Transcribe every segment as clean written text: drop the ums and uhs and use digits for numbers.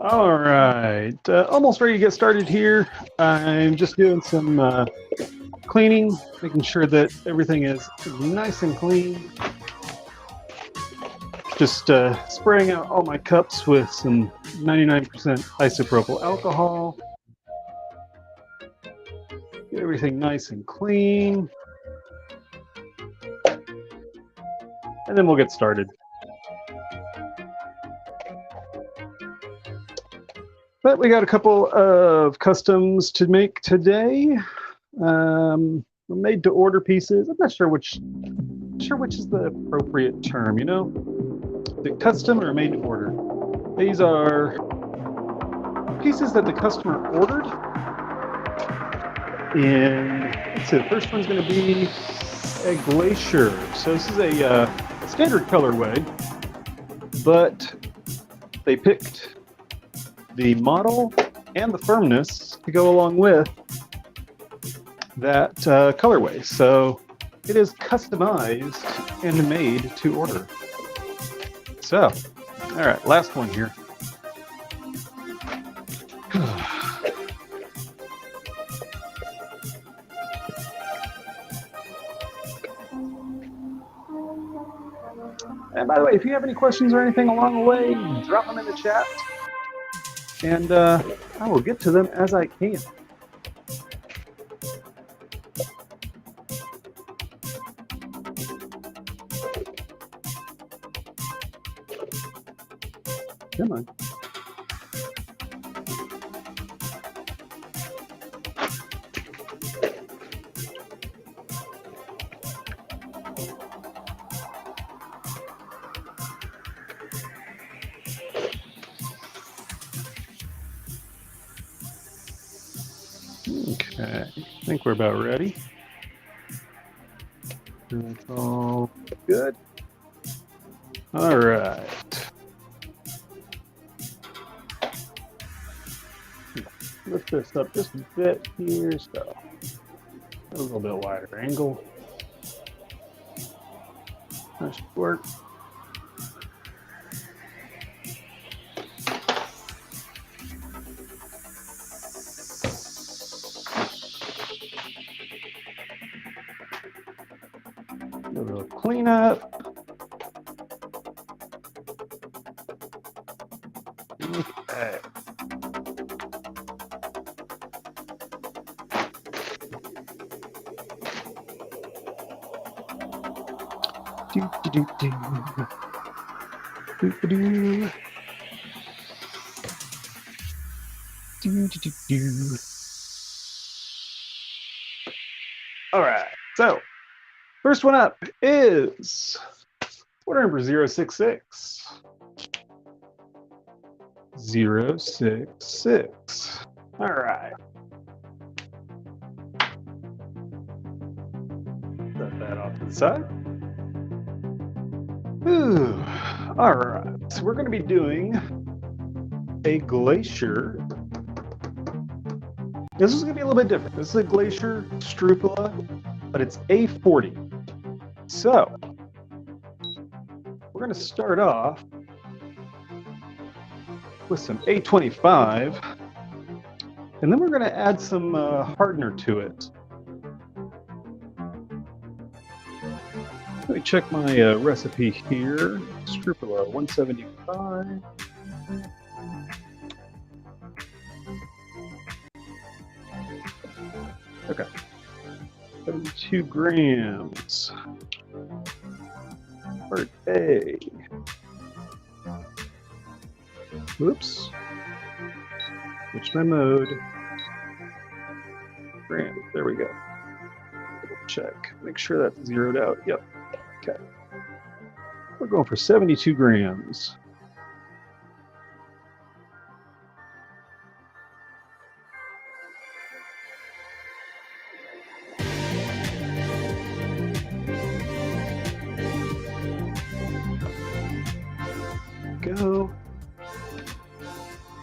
All right, almost ready to get started here. I'm just doing some cleaning, making sure that everything is nice and clean. Just spraying out all my cups with some 99% isopropyl alcohol. Get everything nice and clean. And then we'll get started. But we got a couple of customs to make today. Made to order pieces. I'm not sure which is the appropriate term, you know? The custom or made to order. These are pieces that the customer ordered. And let's see, the first one's going to be a glacier. So this is a standard colorway, but they picked the model and the firmness to go along with that colorway. So it is customized and made to order. So, all right, last one here. And by the way, if you have any questions or anything along the way, drop them in the chat, and I will get to them as I can. Come on. Okay, I think we're about ready. That's all good. All right. Lift this up just a bit here, so a little bit wider angle. That should work. A little cleanup. Okay. Do do do do. Do do do. Do do do do. All right. So, first one up is order number 066. 066. All right. Set that off to the side. Ooh. All right. So we're going to be doing a glacier. This is going to be a little bit different. This is a glacier strupula, but it's A40. So we're going to start off with some A25, and then we're going to add some hardener to it. Let me check my recipe here. Strupula 175. Okay. 72 grams. Part A. Whoops. Switch my mode. Grams. There we go. Double check. Make sure that's zeroed out. Yep. Okay. We're going for 72 grams. Go.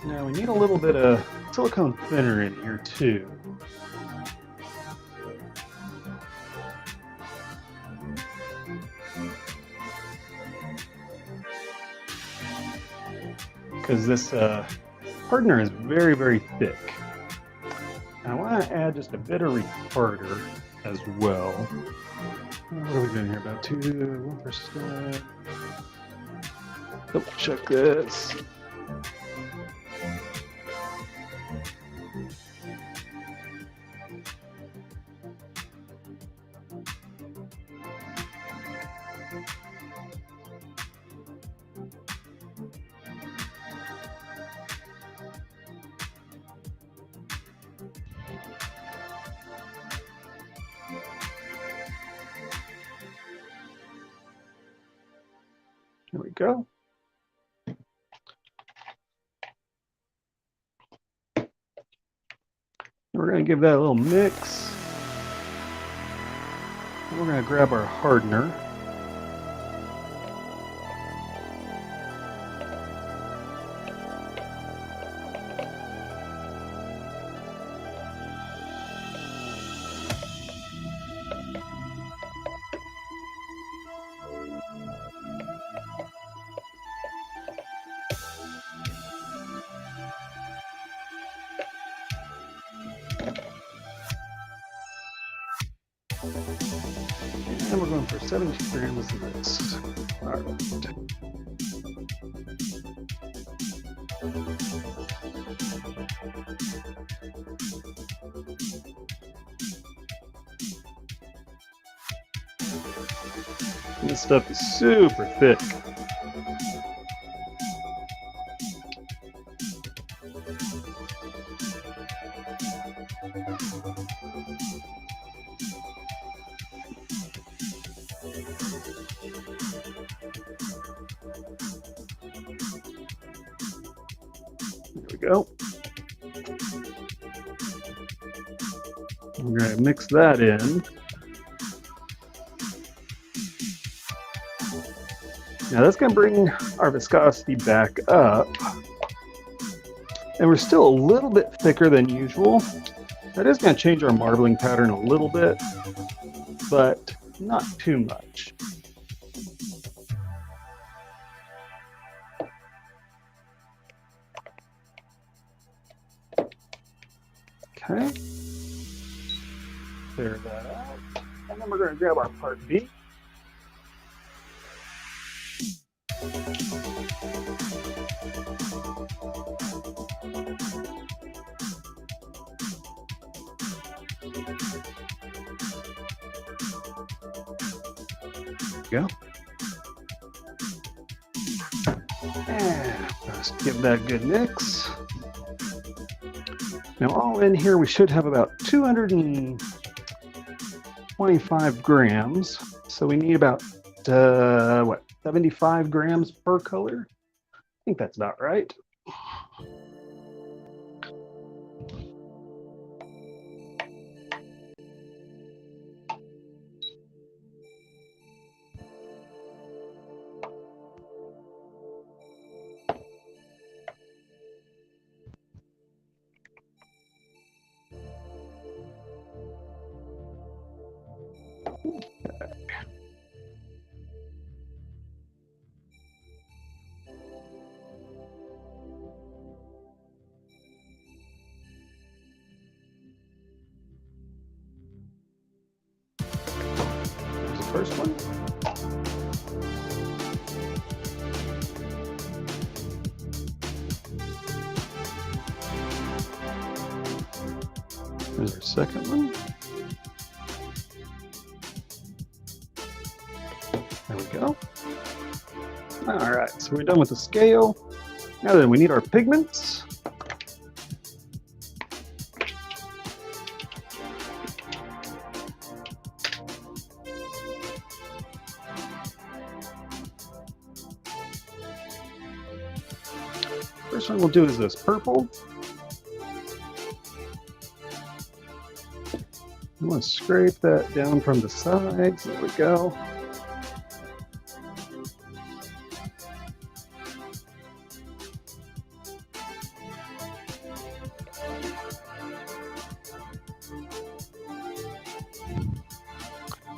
Now we need a little bit of silicone thinner in here too. Because this hardener is very, very thick. And I want to add just a bit of retarder as well. What are we doing here? About 1%. Double check this. There we go. We're going to give that a little mix. And we're going to grab our hardener. And we're going for 72 grams of this. All right. This stuff is super thick. There we go. We're going to mix that in. Now that's going to bring our viscosity back up. And we're still a little bit thicker than usual. That is going to change our marbling pattern a little bit, but not too much. Okay. Clear that out. And then we're going to grab our part B. Go. And let's give that a good mix. Now all in here we should have about 225 grams. So we need about, 75 grams per color? I think that's about right. First one. There's our second one. There we go. All right, so we're done with the scale. Now then, we need our pigments. First one we'll do is this purple. I'm going to scrape that down from the sides. There we go.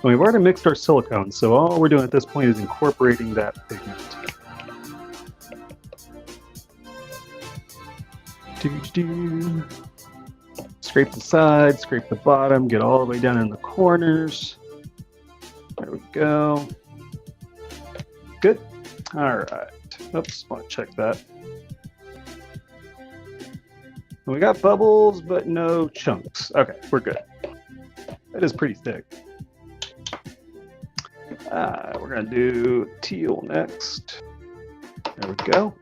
We've already mixed our silicone, so all we're doing at this point is incorporating that pigment. Scrape the sides, scrape the bottom, get all the way down in the corners. There we go. Good. All right. Oops, want to check that. We got bubbles, but no chunks. Okay, we're good. That is pretty thick. We're going to do teal next. There we go.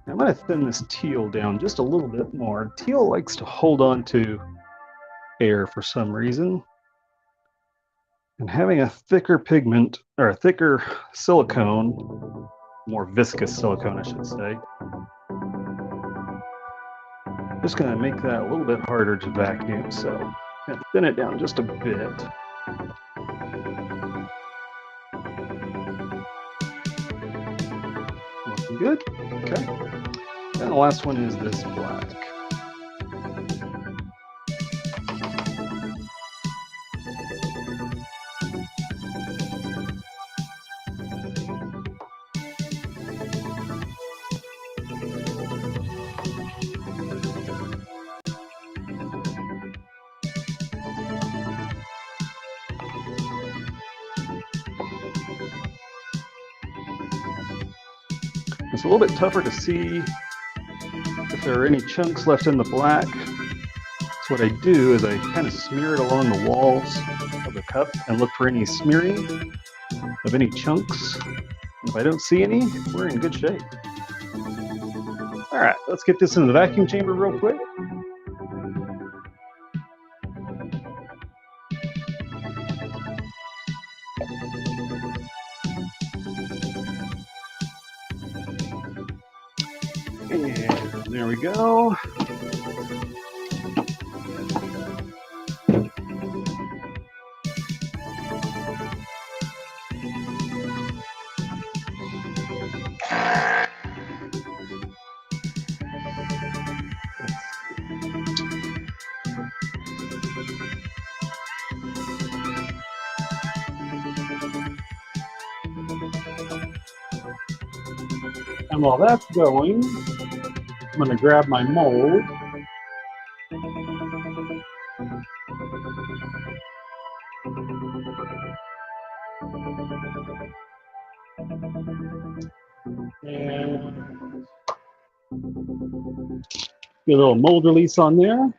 I'm going to thin this teal down just a little bit more. Teal likes to hold on to air for some reason. And having a thicker pigment, or a thicker silicone, more viscous silicone, I should say, just going to make that a little bit harder to vacuum. So I'm going to thin it down just a bit. Looking good. Okay. And the last one is this black. It's a little bit tougher to see if there are any chunks left in the black. So what I do is I kind of smear it along the walls of the cup and look for any smearing of any chunks. If I don't see any, we're in good shape. All right, let's get this into the vacuum chamber real quick. And there we go. And while that's going, I'm going to grab my mold. And get a little mold release on there.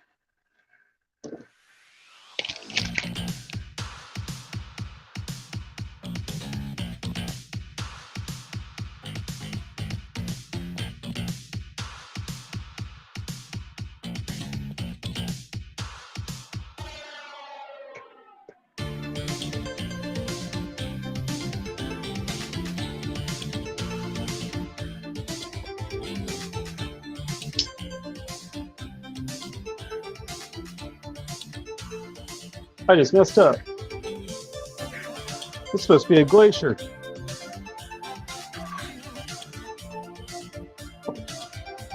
I just messed up. It's supposed to be a glacier.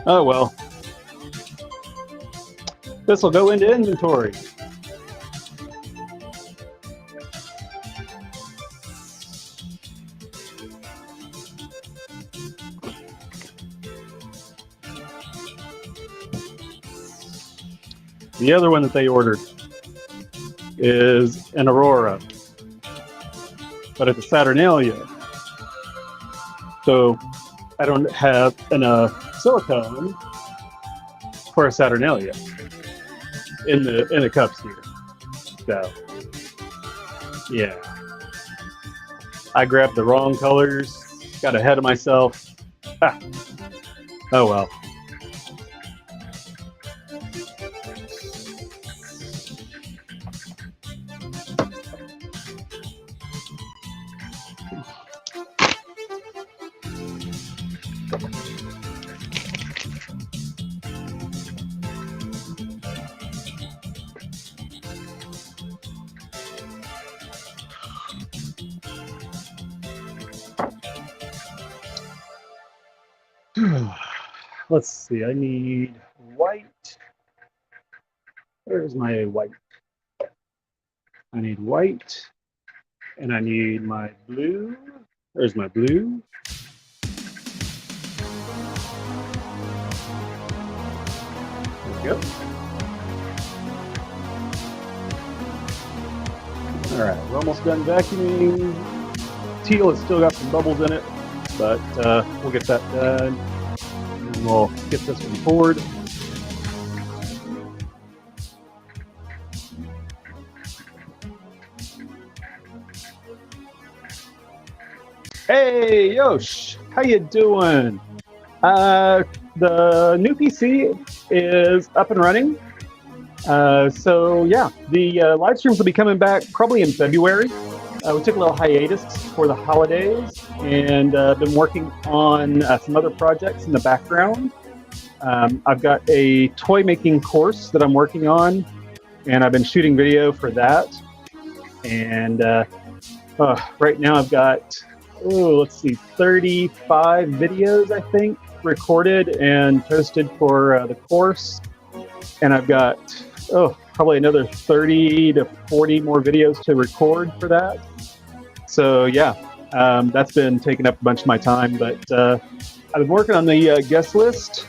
Oh well. This will go into inventory. The other one that they ordered is an Aurora, but it's a Saturnalia. So I don't have enough silicone for a Saturnalia in the cups here. So yeah, I grabbed the wrong colors, got ahead of myself. Ah. Oh well. Let's see, I need white. Where's my white? I need white, and I need my blue. There's my blue. There we go. All right, we're almost done vacuuming. Teal has still got some bubbles in it, but we'll get that done. And we'll get this one forward. Hey, Yosh, how you doing? The new PC is up and running. So yeah, the live streams will be coming back probably in February. We took a little hiatus for the holidays and been working on some other projects in the background. I've got a toy making course that I'm working on, and I've been shooting video for that. And right now I've got, let's see, 35 videos, I think, recorded and posted for the course. And I've got, probably another 30 to 40 more videos to record for that. So yeah, that's been taking up a bunch of my time, but I've been working on the guest list,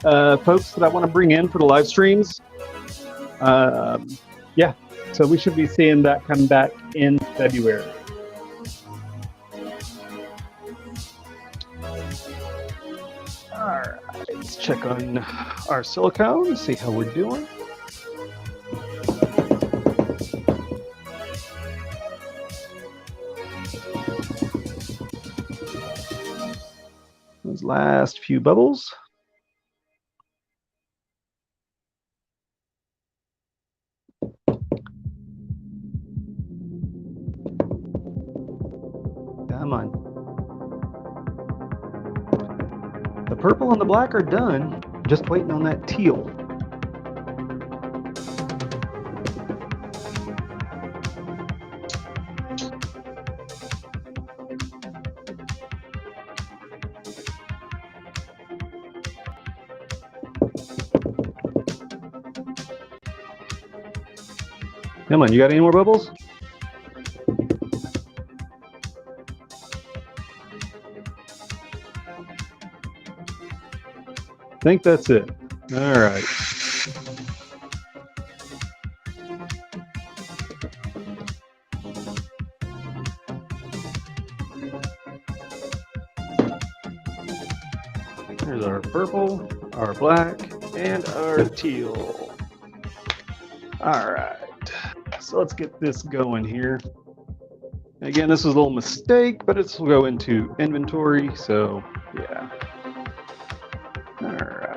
folks that I want to bring in for the live streams. Yeah, so we should be seeing that come back in February. Let's check on our silicone, see how we're doing. Those last few bubbles. Come on. The purple and the black are done. Just waiting on that teal. Come on, you got any more bubbles? I think that's it. All right. There's our purple, our black, and our teal. All right. So let's get this going here. Again, this was a little mistake, but this will go into inventory. So yeah. All right.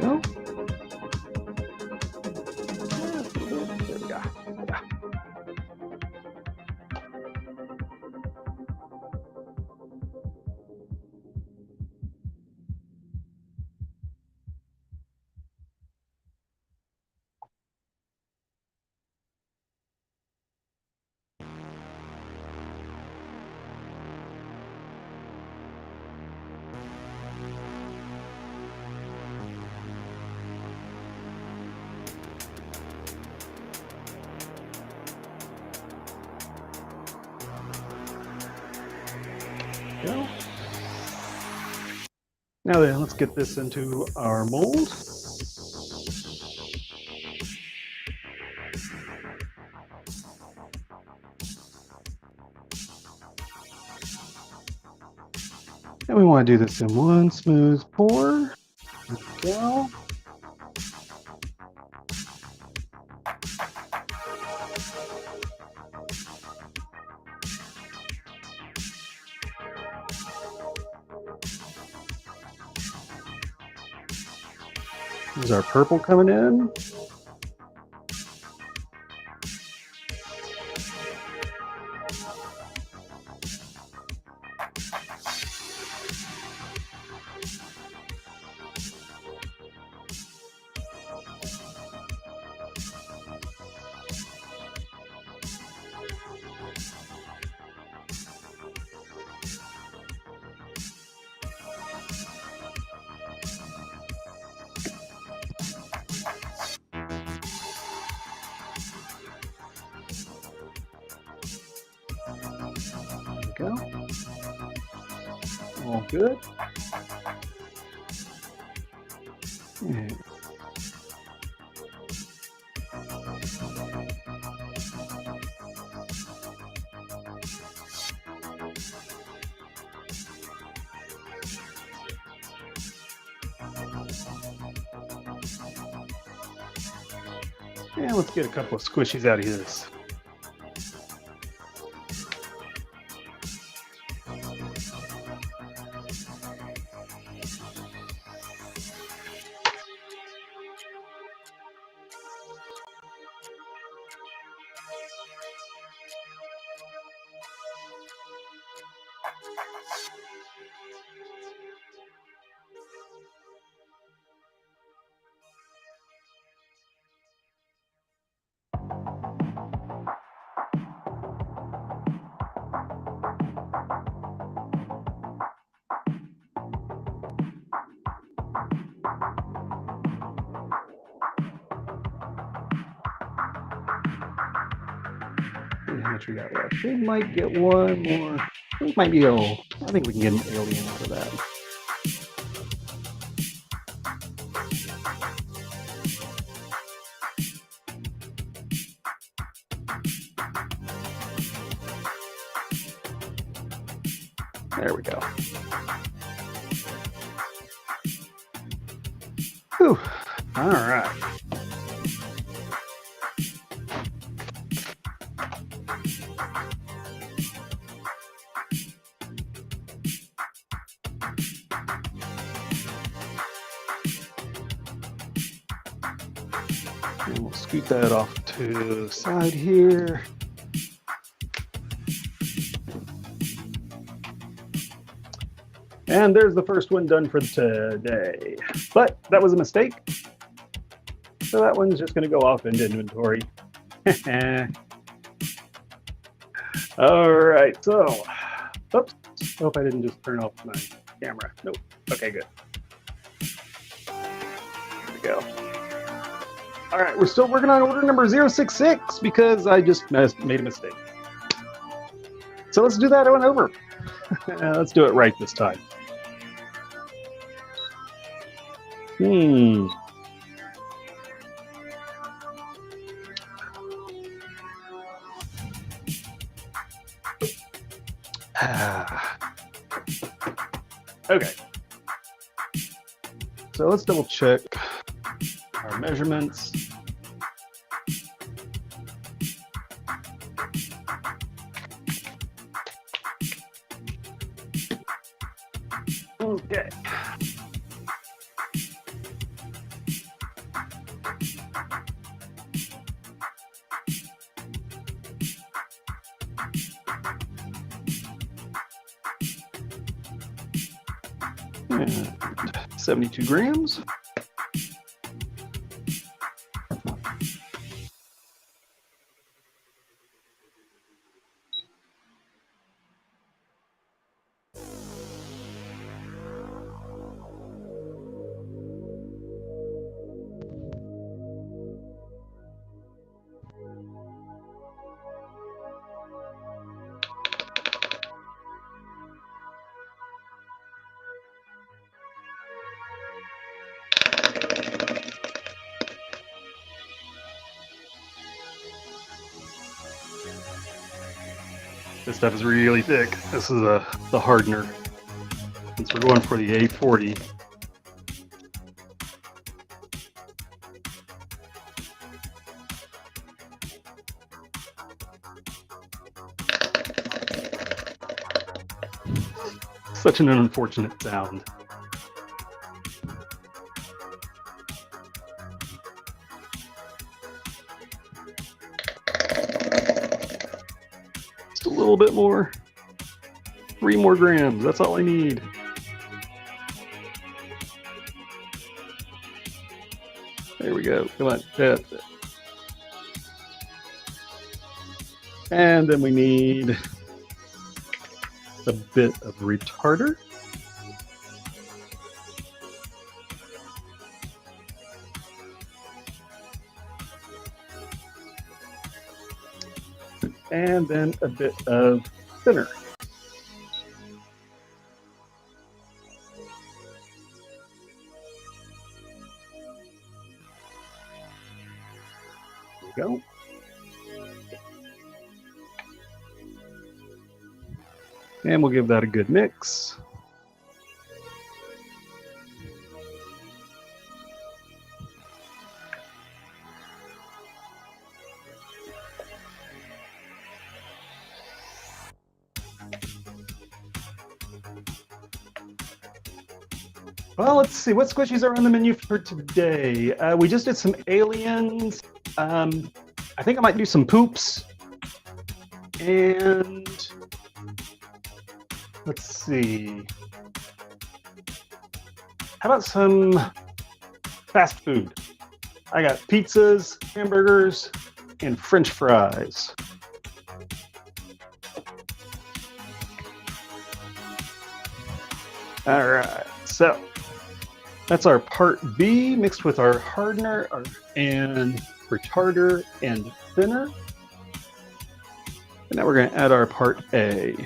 Go. There we go. Yeah. Go. Now then, let's get this into our mold. And we want to do this in one smooth pour. There we go. There's our purple coming in. Go. All good. Yeah. And let's get a couple of squishies out of this. much we got left? We might get one more. We might be able. I think we can get an alien out of that. There we go. Whew. All right. And we'll scoot that off to the side here. And there's the first one done for today. But that was a mistake. So that one's just going to go off into inventory. All right, so, oops, hope I didn't just turn off my camera. Nope, okay, good. There we go. All right, we're still working on order number 066 because I just made a mistake. So let's do that one over. Let's do it right this time. Okay. So let's double check our measurements. Okay. And 72 grams. This stuff is really thick. This is the hardener. Since we're going for the A40. Such an unfortunate sound. Just a little bit more. 3 more grams. That's all I need. There we go. Come on. That's it. And then we need a bit of retarder. And then a bit of thinner. There we go. And we'll give that a good mix. Well, let's see, what squishies are on the menu for today? We just did some aliens. I think I might do some poops. And let's see. How about some fast food? I got pizzas, hamburgers, and French fries. All right, so that's our part B mixed with our hardener and retarder and thinner. Now we're going to add our part A.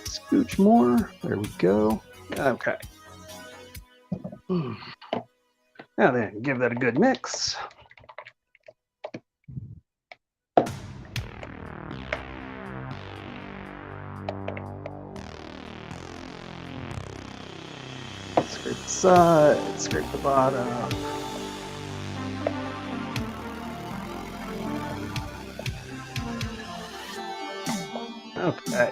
Scooch more. There we go. Okay. Now then, give that a good mix. Scrape the side, scrape the bottom. Okay.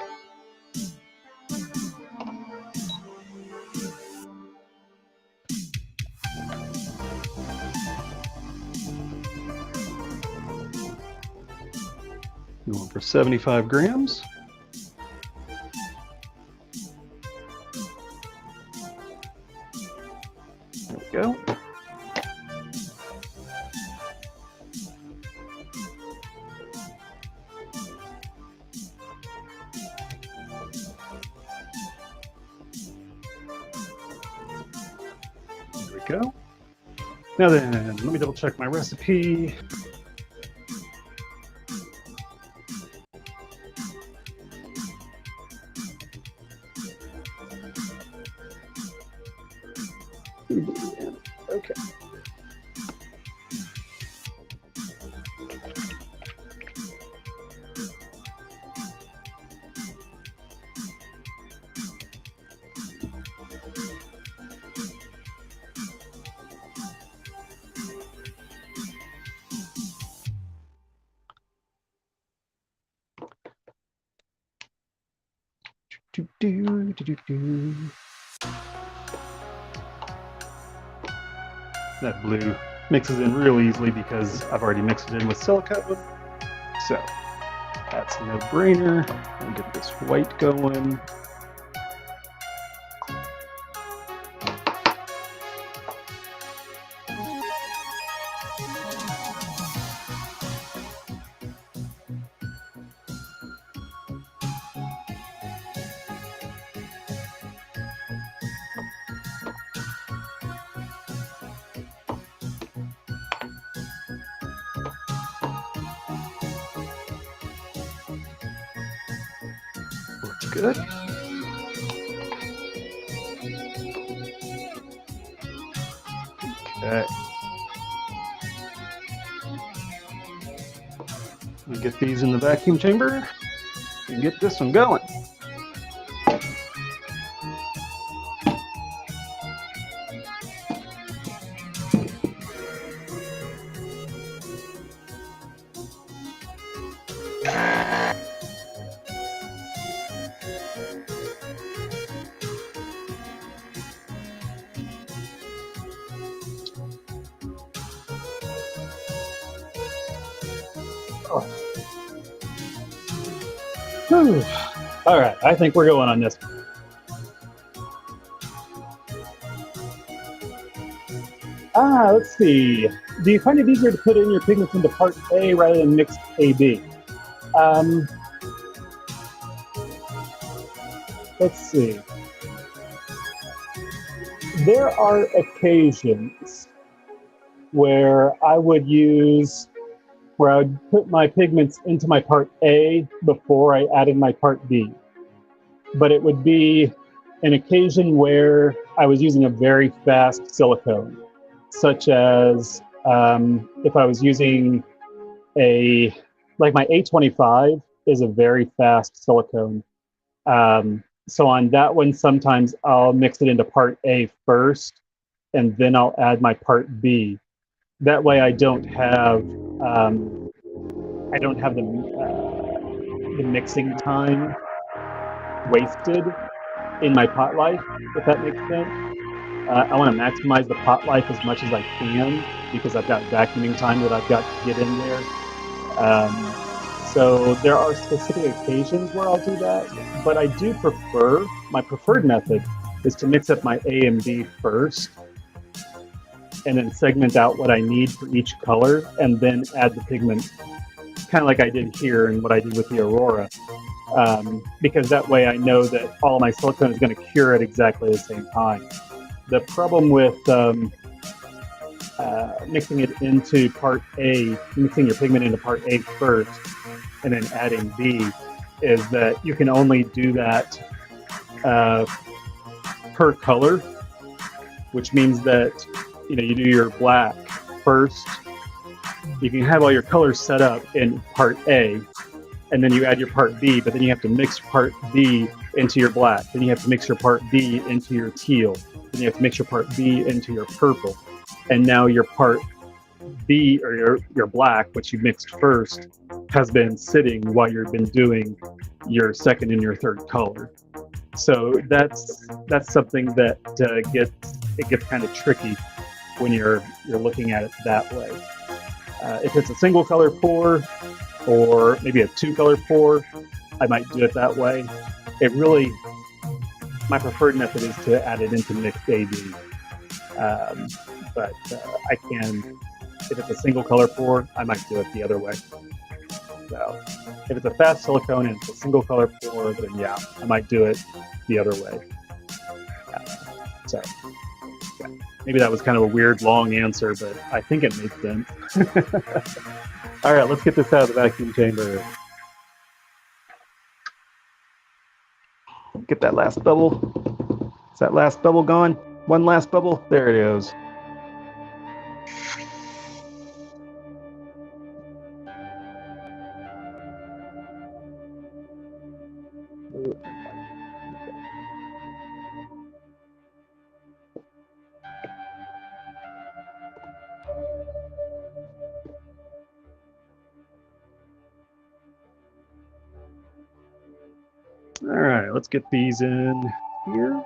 Going for 75 grams. There we go. There we go. Now then, let me double check my recipe. Okay. That blue mixes in real easily because I've already mixed it in with silicone. So that's a no-brainer. I'll get this white going. Looks good. Okay. We get these in the vacuum chamber and get this one going. Oh. Whew. All right, I think we're going on this. Let's see. Do you find it easier to put in your pigments into part A rather than mix AB? Let's see. There are occasions where I would put my pigments into my part A before I added my part B. But it would be an occasion where I was using a very fast silicone, such as if I was using like my A25 is a very fast silicone. So on that one, sometimes I'll mix it into part A first, and then I'll add my part B. That way I don't have the mixing time wasted in my pot life, if that makes sense. I want to maximize the pot life as much as I can because I've got vacuuming time that I've got to get in there. So there are specific occasions where I'll do that, but I do my preferred method is to mix up my A and B first and then segment out what I need for each color and then add the pigment, kind of like I did here and what I did with the Aurora. Because that way I know that all of my silicone is going to cure at exactly the same time. The problem with mixing it into part A, mixing your pigment into part A first, and then adding B, is that you can only do that per color, which means that you do your black first. You can have all your colors set up in part A, and then you add your part B, but then you have to mix part B into your black. Then you have to mix your part B into your teal. Then you have to mix your part B into your purple. And now your part B, or your black, which you mixed first, has been sitting while you've been doing your second and your third color. So that's something that gets kind of tricky when you're looking at it that way. If it's a single color pour, or maybe a two color pour, I might do it that way. My preferred method is to add it into mixed AB. But I can, if it's a single color pour, I might do it the other way. So if it's a fast silicone and it's a single color pour, then yeah, I might do it the other way. So yeah, maybe that was kind of a weird long answer, but I think it made sense. All right, let's get this out of the vacuum chamber. Get that last bubble. Is that last bubble gone? One last bubble. There it is. All right, let's get these in here.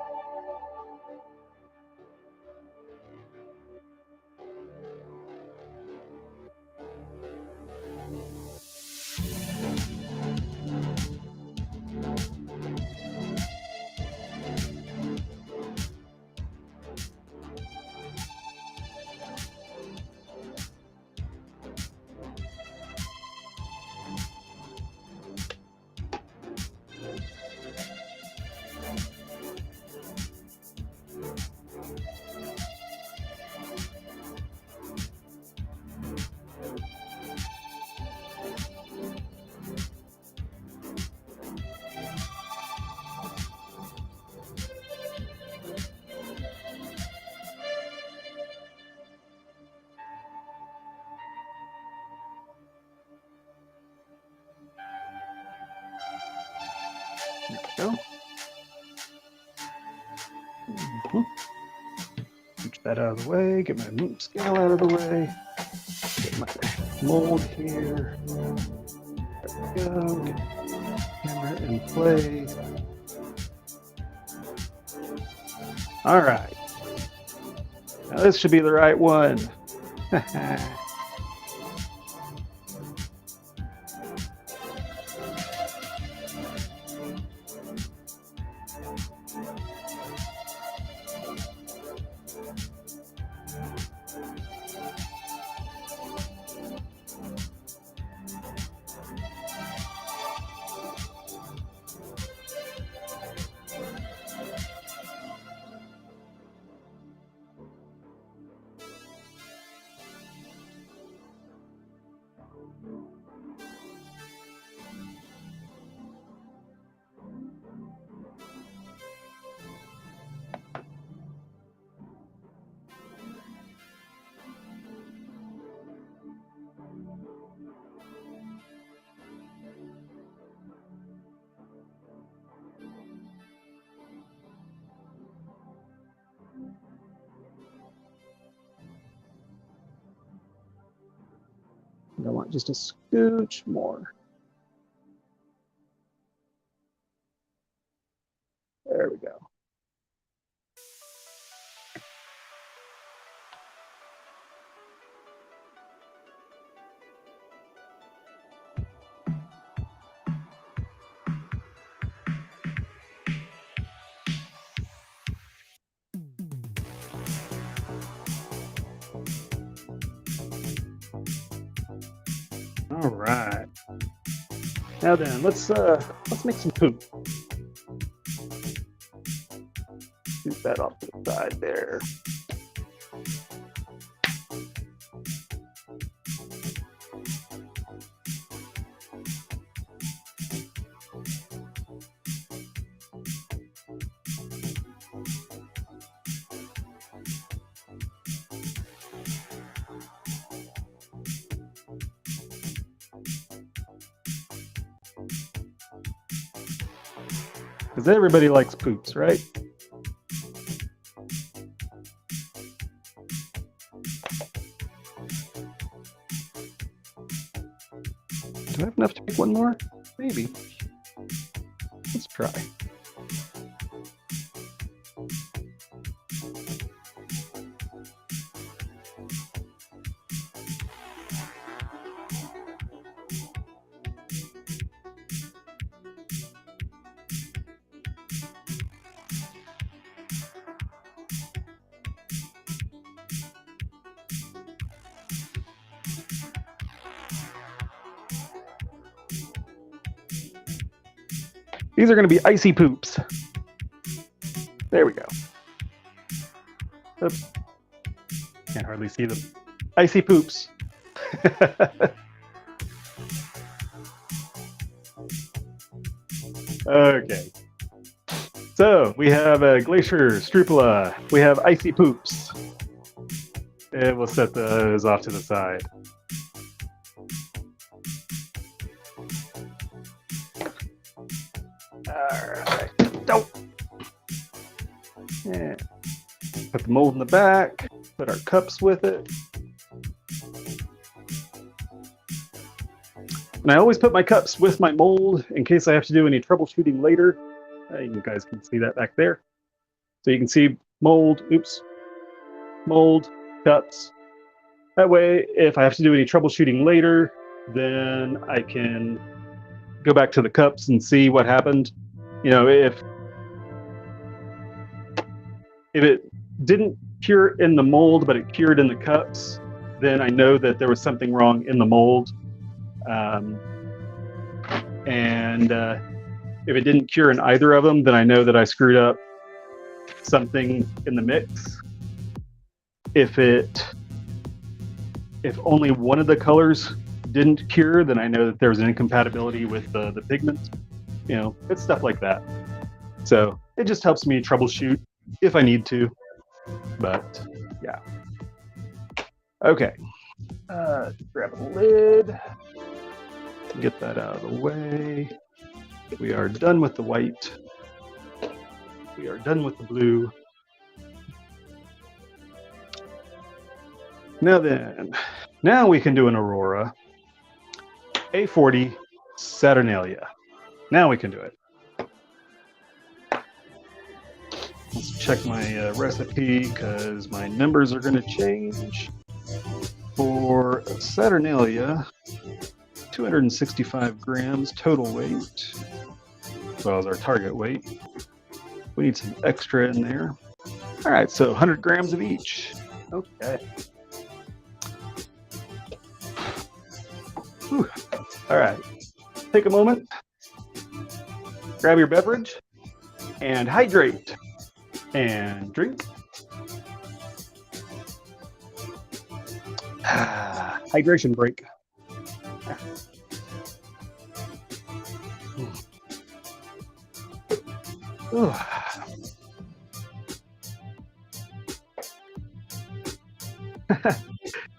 There we go. Push that out of the way, get my scale out of the way, get my mold here. There we go, get the camera in place. All right. Now this should be the right one. I want just a scooch more. There we go. All right. Now then, let's make some poop. Scoop that off to the side there. Because everybody likes poops, right? Do I have enough to make one more? Maybe. Let's try. These are going to be icy poops. There we go. Oops. Can't hardly see them. Icy poops. Okay. So we have a glacier strupula. We have icy poops. And we'll set those off to the side. Alright. Nope. Yeah. Put the mold in the back. Put our cups with it. And I always put my cups with my mold in case I have to do any troubleshooting later. You guys can see that back there. So you can see mold, oops, mold, cups. That way, if I have to do any troubleshooting later, then I can go back to the cups and see what happened. You know, if it didn't cure in the mold, but it cured in the cups, then I know that there was something wrong in the mold. If it didn't cure in either of them, then I know that I screwed up something in the mix. If only one of the colors didn't cure, then I know that there was an incompatibility with the pigment. You know, it's stuff like that. So it just helps me troubleshoot if I need to. But yeah. Okay. Grab a lid. Get that out of the way. We are done with the white. We are done with the blue. Now then, now we can do an Aurora A40 Saturnalia. Now we can do it. Let's check my recipe because my numbers are going to change. For Saturnalia, 265 grams total weight, as well as our target weight. We need some extra in there. All right, so 100 grams of each. Okay. Whew. All right, take a moment, grab your beverage, and hydrate, and drink. Hydration break.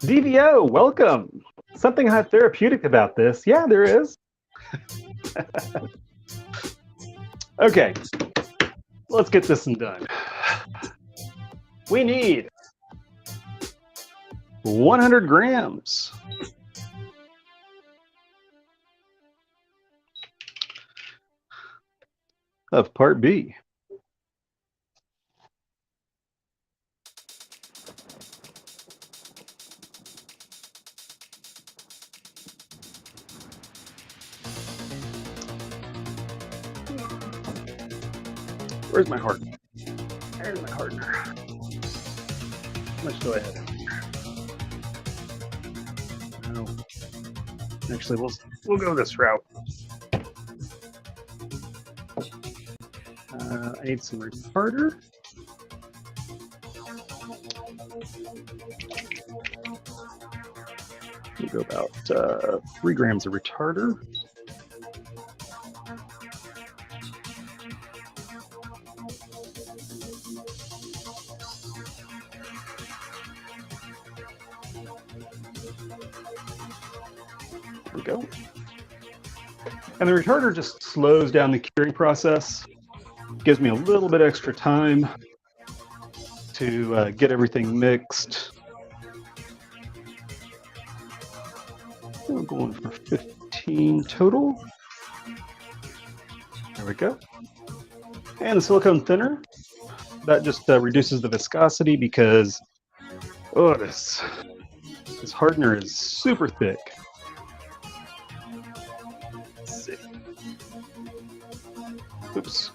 DVO, welcome. Something therapeutic about this. Yeah, there is. Okay, let's get this one done. We need 100 grams of Part B. Where's my hardener? There's my hardener. How much do I have in here? No. Actually, we'll go this route. I need some retarder. We'll go about 3 grams of retarder. There we go. And the retarder just slows down the curing process, gives me a little bit extra time to get everything mixed. We're going for 15 total. There we go. And the silicone thinner, that just reduces the viscosity because, oh, this hardener is super thick. Let's see. Oops.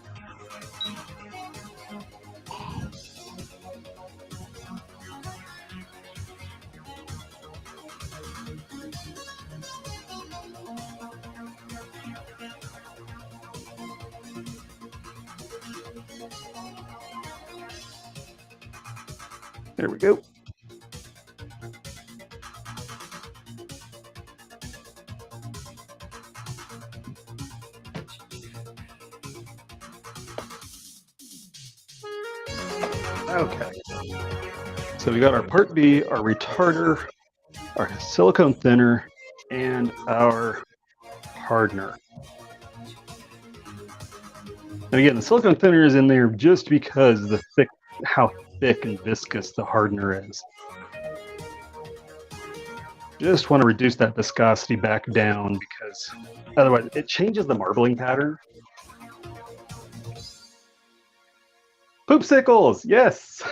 There we go. Okay. So we got our part B, our retarder, our silicone thinner, and our hardener. And again, the silicone thinner is in there just because of how thick and viscous the hardener is. Just want to reduce that viscosity back down because otherwise it changes the marbling pattern. Poopsicles, yes.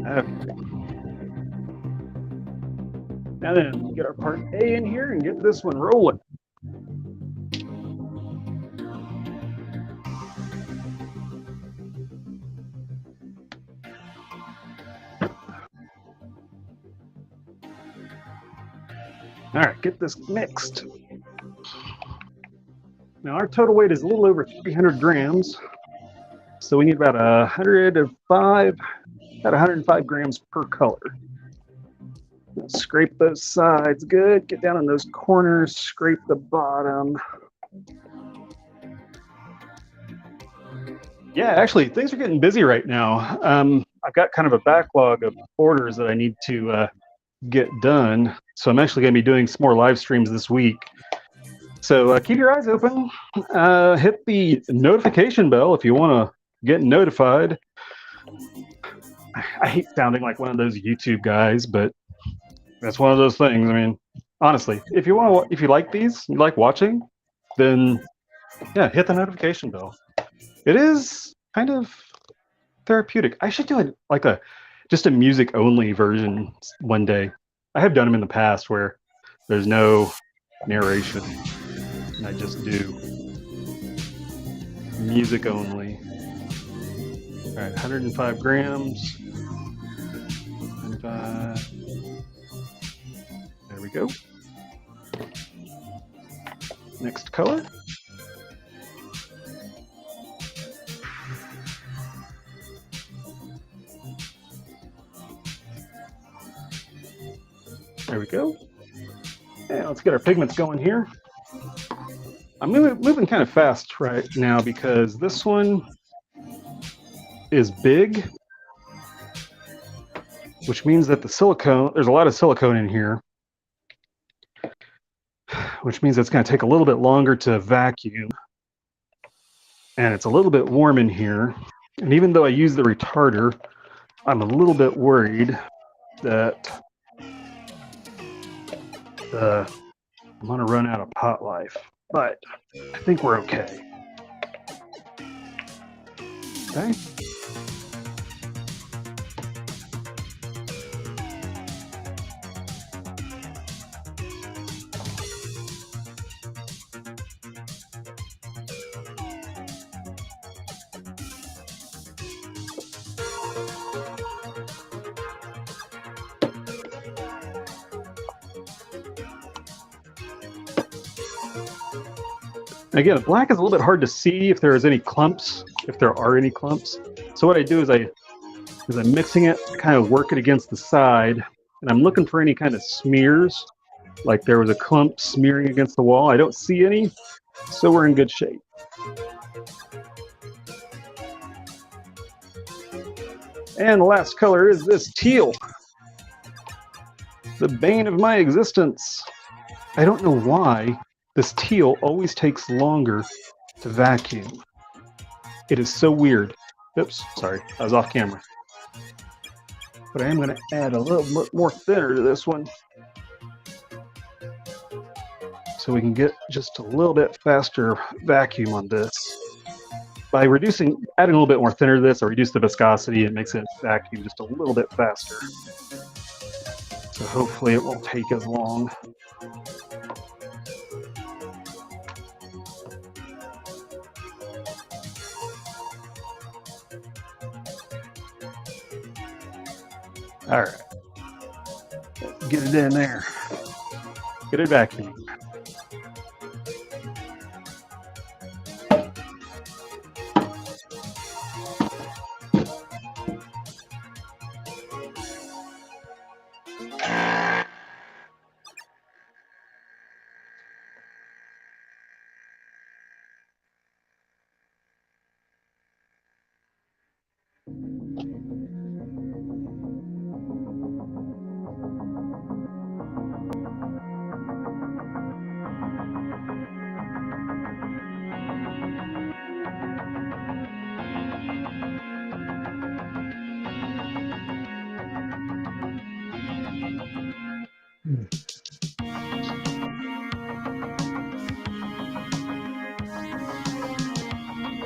Okay. Now then, get our part A in here and get this one rolling. All right, get this mixed. Now our total weight is a little over 300 grams. So we need about 105 grams per color. Scrape those sides good, get down in those corners, scrape the bottom. Yeah, actually, things are getting busy right now. I've got kind of a backlog of orders that I need to get done. So I'm actually going to be doing some more live streams this week. So keep your eyes open. Hit the notification bell if you want to get notified. I hate sounding like one of those YouTube guys, but that's one of those things. I mean, honestly, if you like these, you like watching, then yeah, hit the notification bell. It is kind of therapeutic. I should do it like just a music only version one day. I have done them in the past where there's no narration and I just do music only. All right, 105 grams. 105. There we go. Next color. There we go. And let's get our pigments going here. I'm moving kind of fast right now because this one is big, which means that there's a lot of silicone in here, which means it's going to take a little bit longer to vacuum. And it's a little bit warm in here. And even though I use the retarder, I'm a little bit worried that I'm going to run out of pot life. But I think we're okay. Okay. Again, black is a little bit hard to see if there is any clumps, if there are any clumps. So what I do is I'm mixing it, kind of work it against the side, and I'm looking for any kind of smears, like there was a clump smearing against the wall. I don't see any, so we're in good shape. And the last color is this teal, the bane of my existence. I don't know why this teal always takes longer to vacuum. It is so weird. Oops, sorry, I was off camera. But I am going to add a little bit more thinner to this one, so we can get just a little bit faster vacuum on this. By adding a little bit more thinner to this, I reduce the viscosity and makes it vacuum just a little bit faster. So hopefully it won't take as long. All right, get it in there, get it vacuumed.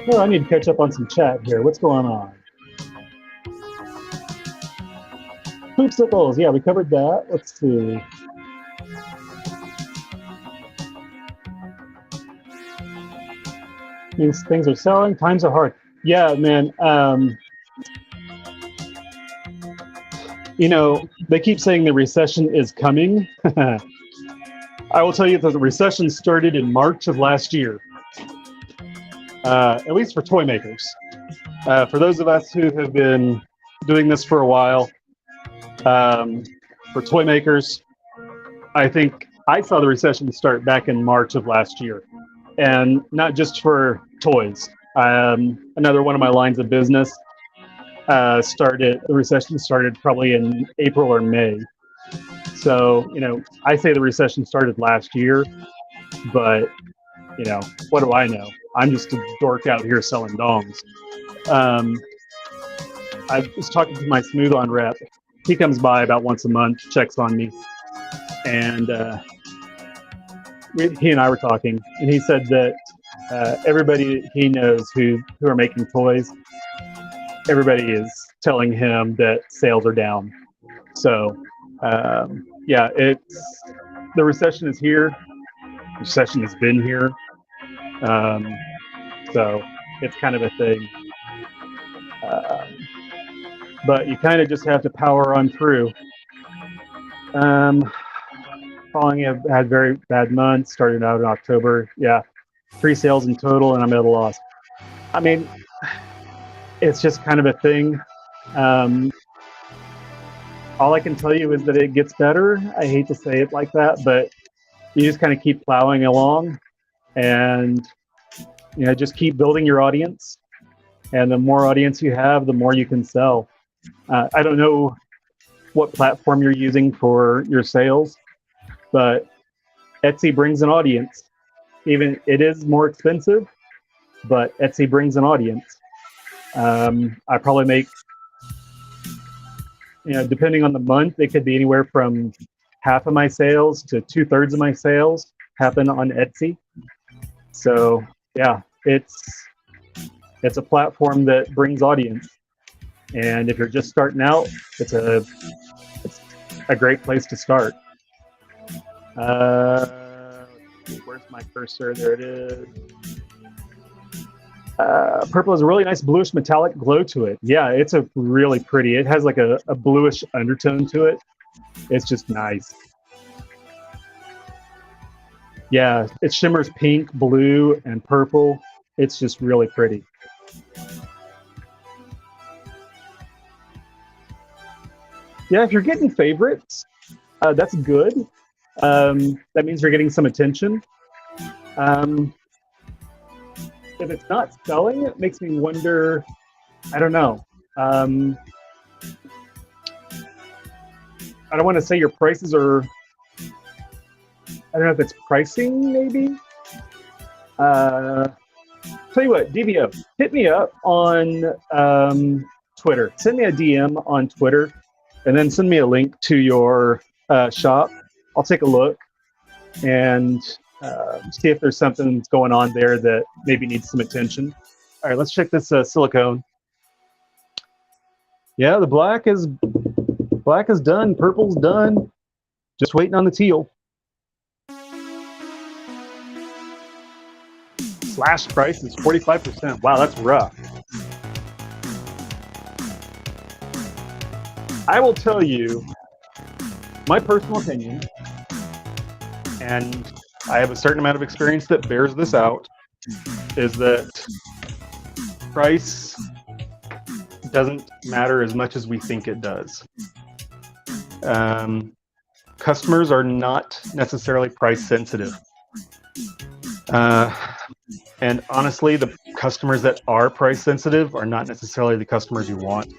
Well, I need to catch up on some chat here. What's going on? Poopsicles, yeah, we covered that. Let's see. Means things are selling, times are hard. Yeah, man. You know, they keep saying the recession is coming. I will tell you that the recession started in March of last year, at least for toy makers. For those of us who have been doing this for a while, for toy makers, I think I saw the recession start back in March of last year. And not just for toys. Another one of my lines of business the recession started probably in April or May. So, you know, I say the recession started last year, but, you know, what do I know? I'm just a dork out here selling dongs. I was talking to my Smooth On rep. He comes by about once a month, checks on me, and he and I were talking, and he said that everybody he knows who are making toys, everybody is telling him that sales are down. So, yeah, the recession is here. The recession has been here. So it's kind of a thing. But you kind of just have to power on through. Following have had very bad months, started out in October. Yeah, 3 sales in total, and I'm at a loss. I mean, it's just kind of a thing. All I can tell you is that it gets better. I hate to say it like that, but you just kind of keep plowing along, and you know, just keep building your audience. And the more audience you have, the more you can sell. I don't know what platform you're using for your sales, but Etsy brings an audience. Even it is more expensive, but Etsy brings an audience. I probably make, you know, depending on the month, it could be anywhere from half of my sales to 2/3 of my sales happen on Etsy. So yeah, it's a platform that brings audience. And if you're just starting out, it's a great place to start. Where's my cursor? There it is. Purple has a really nice bluish metallic glow to it. Yeah, it's a really pretty. It has like a bluish undertone to it. It's just nice. Yeah, it shimmers pink, blue, and purple. It's just really pretty. Yeah, if you're getting favorites, that's good. That means you're getting some attention. Um, if it's not selling, it makes me wonder. I don't know. Um, I don't want to say your prices are. I don't know if it's pricing, maybe. Uh, Tell you what, DVO, hit me up on Twitter. Send me a DM on Twitter, and then send me a link to your shop. I'll take a look and see if there's something going on there that maybe needs some attention. All right, let's check this silicone. Yeah, the black is done. Purple's done. Just waiting on the teal. Slash price is 45%. Wow, that's rough. I will tell you my personal opinion, and I have a certain amount of experience that bears this out, is that price doesn't matter as much as we think it does. Customers are not necessarily price sensitive. And honestly, the customers that are price sensitive are not necessarily the customers you want.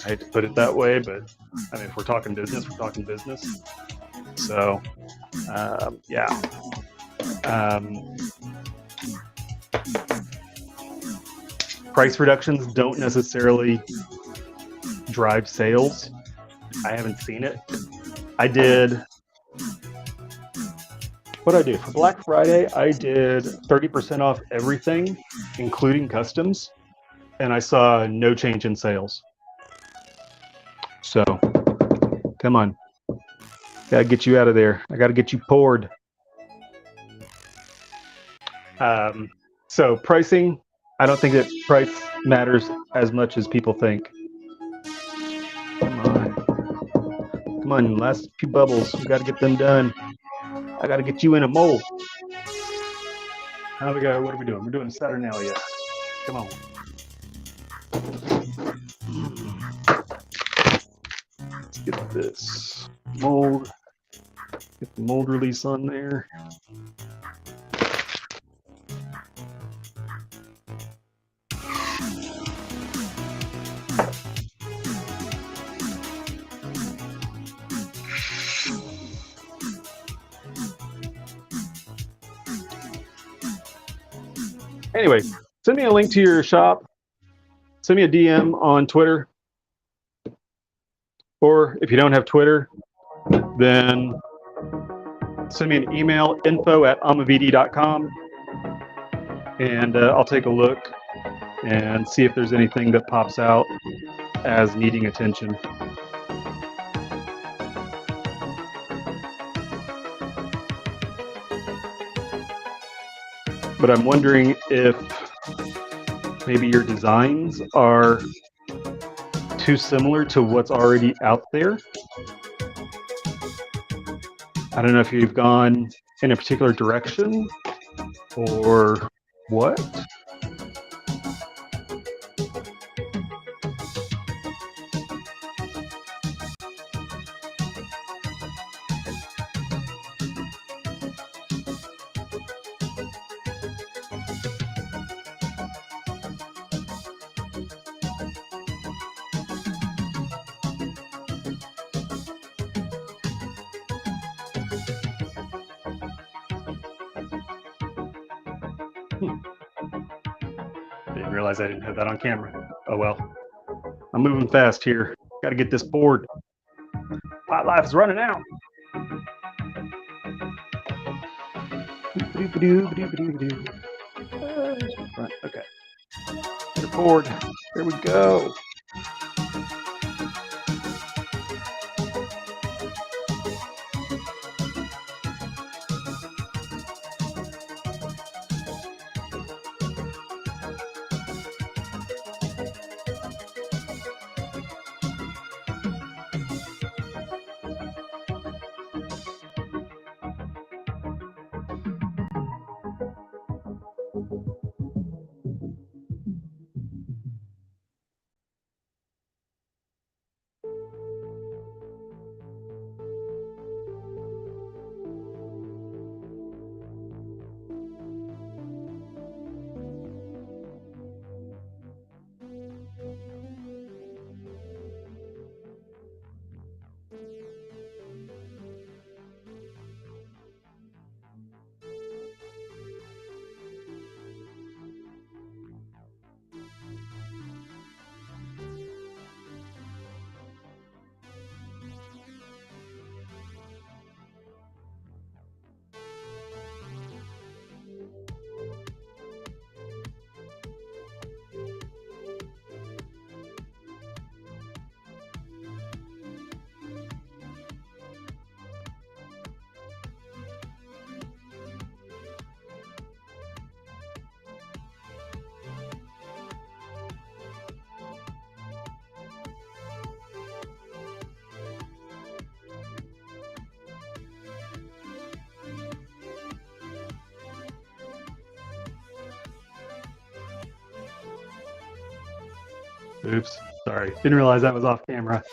I hate to put it that way, but I mean, if we're talking business, we're talking business. So, yeah. Price reductions don't necessarily drive sales. I haven't seen it. What I do for Black Friday, I did 30% off everything, including customs, and I saw no change in sales. So, come on. Gotta get you out of there. I gotta get you poured. So pricing, I don't think that price matters as much as people think. Come on, last few bubbles. We gotta get them done. I gotta get you in a mold. How we go? What are we doing? We're doing a Saturnalia. Come on. Let's get this mold. Get the mold release on there. Anyway, send me a link to your shop. Send me a DM on Twitter. Or if you don't have Twitter, then send me an email, info@amavd.com, and I'll take a look and see if there's anything that pops out as needing attention. But I'm wondering if maybe your designs are too similar to what's already out there. I don't know if you've gone in a particular direction or what. Didn't realize I didn't have that on camera. Oh well. I'm moving fast here. Got to get this board. Pot life is running out. Okay. Get her board. There we go. Oops, sorry. Didn't realize that was off camera.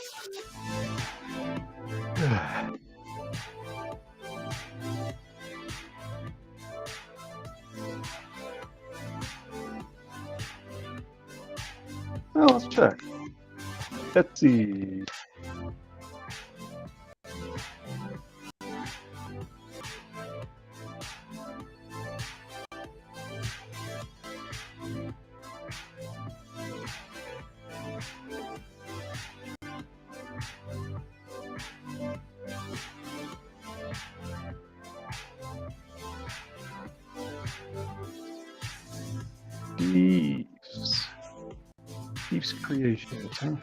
Well, let's check. Etsy. Deef's Creations, huh?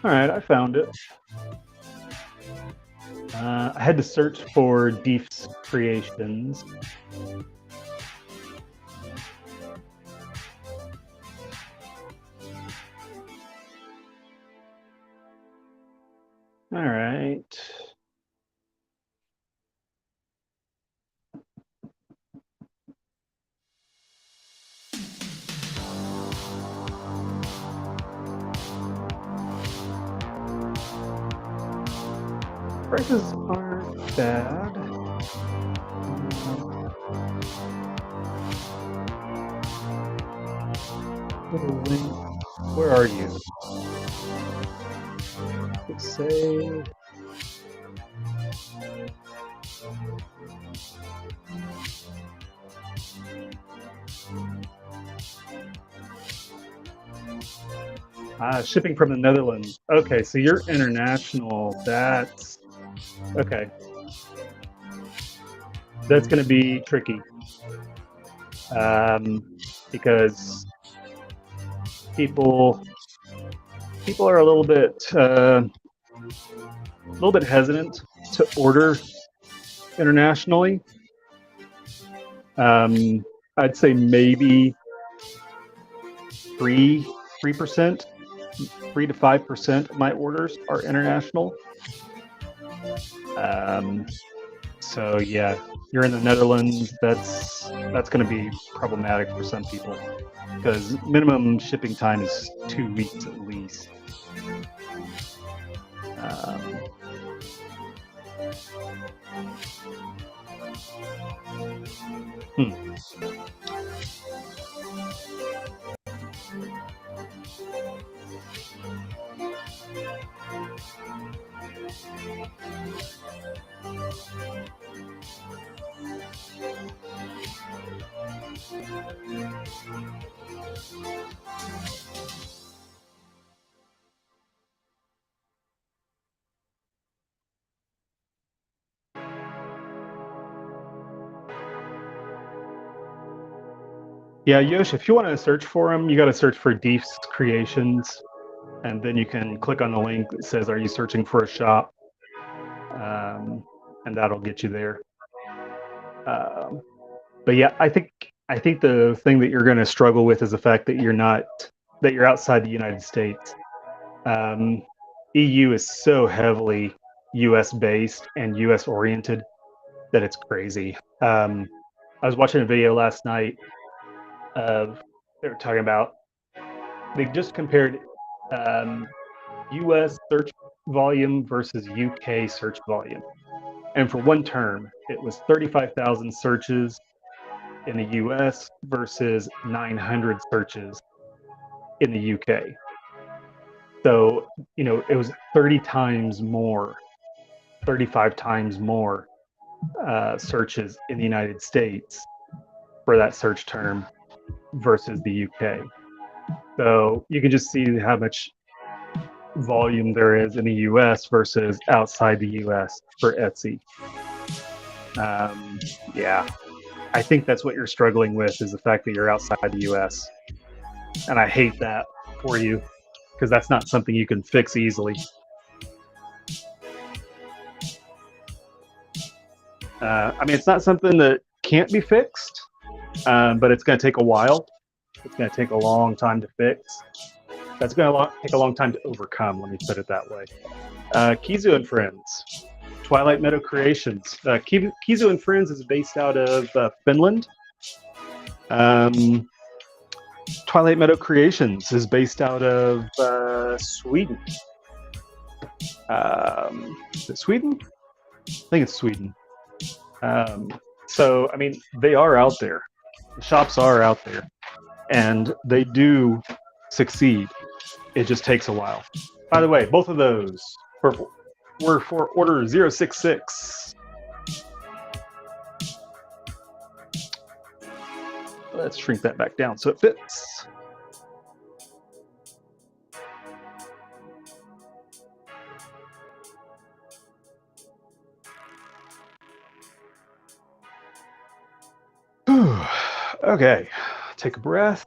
All right, I found it. I had to search for Deef's Creations. All right. Prices aren't bad. Little link. Where are you? Let's say. Shipping from the Netherlands. Okay, so you're international. That's okay. That's going to be tricky because people are a little bit hesitant to order internationally. I'd say maybe 3%, 3 to 5% of my orders are international. So yeah, you're in the Netherlands. That's going to be problematic for some people because minimum shipping time is 2 weeks at least. Yeah, Yosh, if you want to search for them, you got to search for Deef's Creations, and then you can click on the link that says, "Are you searching for a shop?" And that'll get you there. But yeah, I think the thing that you're going to struggle with is the fact that you're outside the United States. EU is so heavily U.S. based and U.S. oriented that it's crazy. I was watching a video last night of they were talking about they just compared U.S. search volume versus UK search volume, and for one term, it was 35,000 searches in the US versus 900 searches in the UK. So, it was 30 times more, 35 times more searches in the United States for that search term versus the UK. So you can just see how much volume there is in the US versus outside the US for Etsy. Yeah, I think that's what you're struggling with is the fact that you're outside the US. And I hate that for you because that's not something you can fix easily. I mean, it's not something that can't be fixed, but it's going to take a while. It's going to take a long time to fix. That's going to take a long time to overcome, let me put it that way. Kizu and Friends, Twilight Meadow Creations. Kizu and Friends is based out of Finland. Twilight Meadow Creations is based out of Sweden. Is it Sweden? I think it's Sweden. So, I mean, they are out there. The shops are out there. And they do succeed. It just takes a while. By the way, both of those were for order 066. Let's shrink that back down so it fits. Okay, take a breath.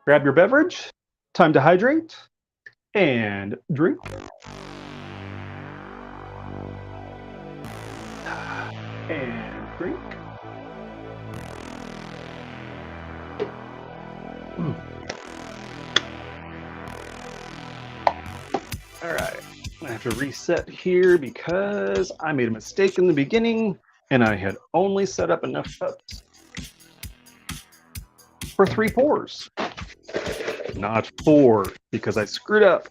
Grab your beverage. Time to hydrate and drink. And drink. All right, I have to reset here because I made a mistake in the beginning and I had only set up enough cups for 3 pours, not 4, because I screwed up.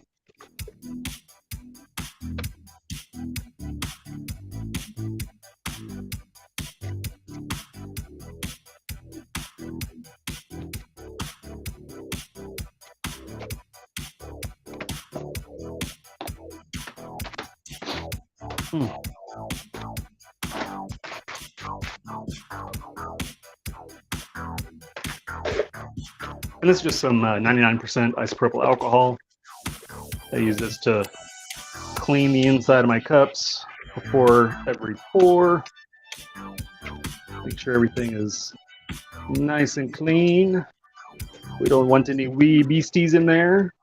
And this is just some 99% isopropyl alcohol. I use this to clean the inside of my cups before every pour. Make sure everything is nice and clean. We don't want any wee beasties in there.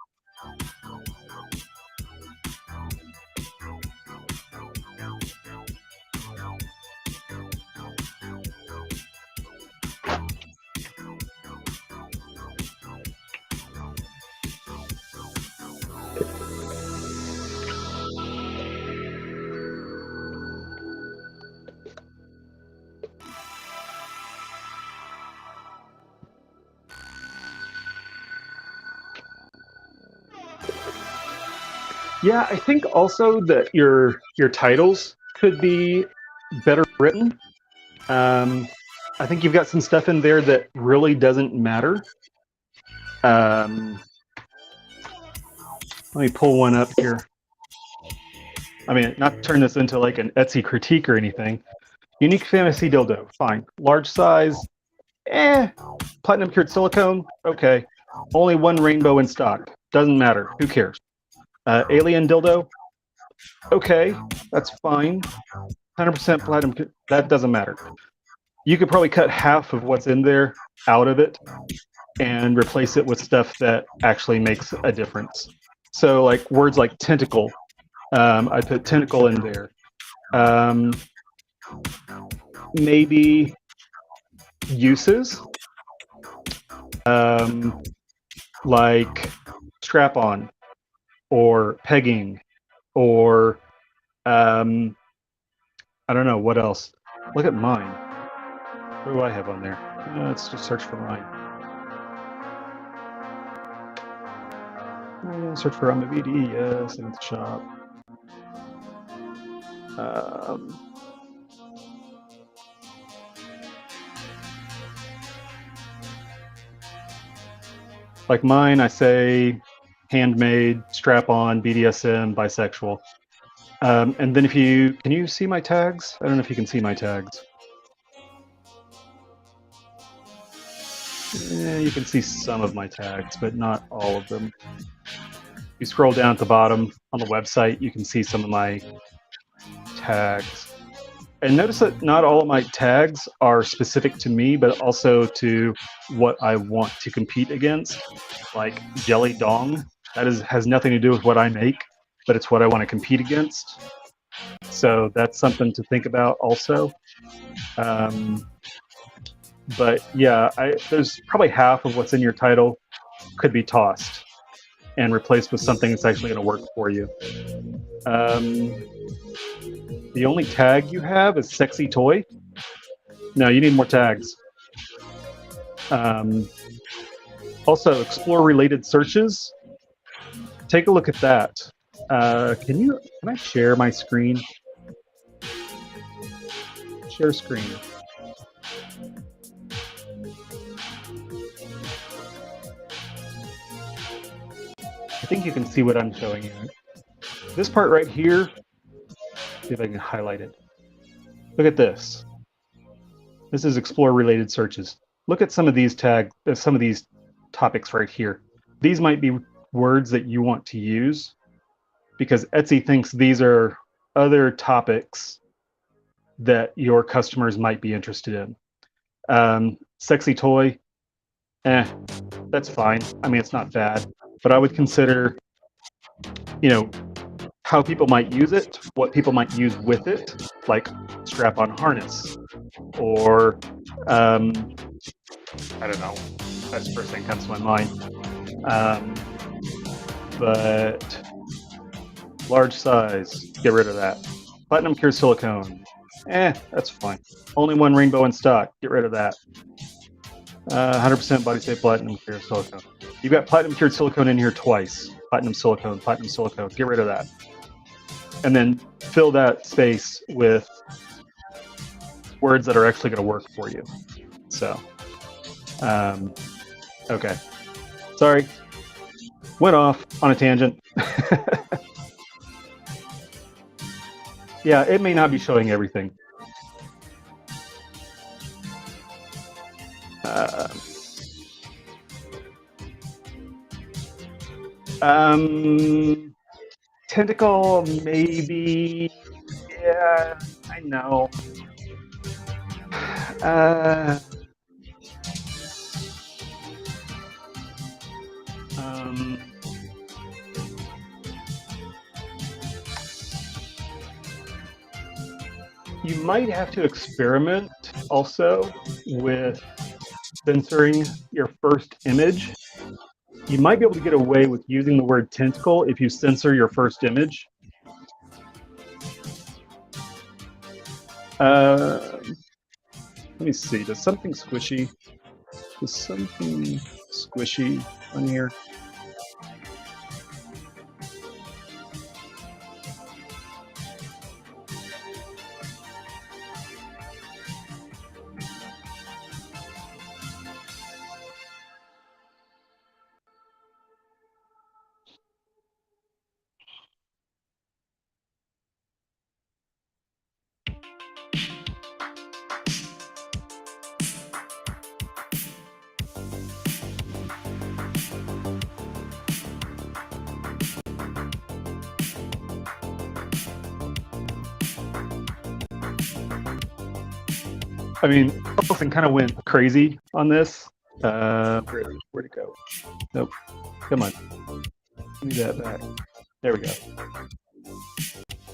Yeah, I think also that your titles could be better written. I think you've got some stuff in there that really doesn't matter. Let me pull one up here. I mean, not to turn this into like an Etsy critique or anything. Unique fantasy dildo, fine. Large size, platinum cured silicone, okay. Only 1 rainbow in stock, doesn't matter, who cares? Alien dildo, okay, that's fine. 100% platinum, that doesn't matter. You could probably cut half of what's in there out of it and replace it with stuff that actually makes a difference. So like words like tentacle, I put tentacle in there. Maybe uses, like strap-on, or pegging, or I don't know what else. Look at mine. What do I have on there? Let's just search for mine. Search for on the VD. Yes, in the shop. Like mine, I say handmade, strap-on, BDSM, bisexual. And then can you see my tags? I don't know if you can see my tags. You can see some of my tags, but not all of them. You scroll down at the bottom on the website, you can see some of my tags. And notice that not all of my tags are specific to me, but also to what I want to compete against. Like Jelly Dong, that has nothing to do with what I make, but it's what I want to compete against. So that's something to think about also. But yeah, there's probably half of what's in your title could be tossed and replaced with something that's actually going to work for you. The only tag you have is sexy toy. No, you need more tags. Also, explore related searches. Take a look at that. Can I share my screen? Share screen. I think you can see what I'm showing you. This part right here, see if I can highlight it. Look at this. This is explore related searches. Look at some of these topics right here. These might be words that you want to use because Etsy thinks these are other topics that your customers might be interested in. Sexy toy, that's fine. I mean, it's not bad, but I would consider, how people might use it, what people might use with it, like strap-on harness, or I don't know. That's the first thing that comes to my mind. But large size, get rid of that. Platinum cured silicone, that's fine. Only one rainbow in stock, get rid of that. 100% body safe platinum cured silicone. You've got platinum cured silicone in here twice. Platinum silicone, get rid of that. And then fill that space with words that are actually going to work for you. So, okay. Sorry. Went off on a tangent. Yeah, it may not be showing everything. Tentacle, maybe. Yeah, I know. You might have to experiment also with censoring your first image. You might be able to get away with using the word tentacle if you censor your first image. Let me see. Does something squishy on here? I mean, Elson kind of went crazy on this. Where'd it go? Nope. Come on. Give me that back. There we go.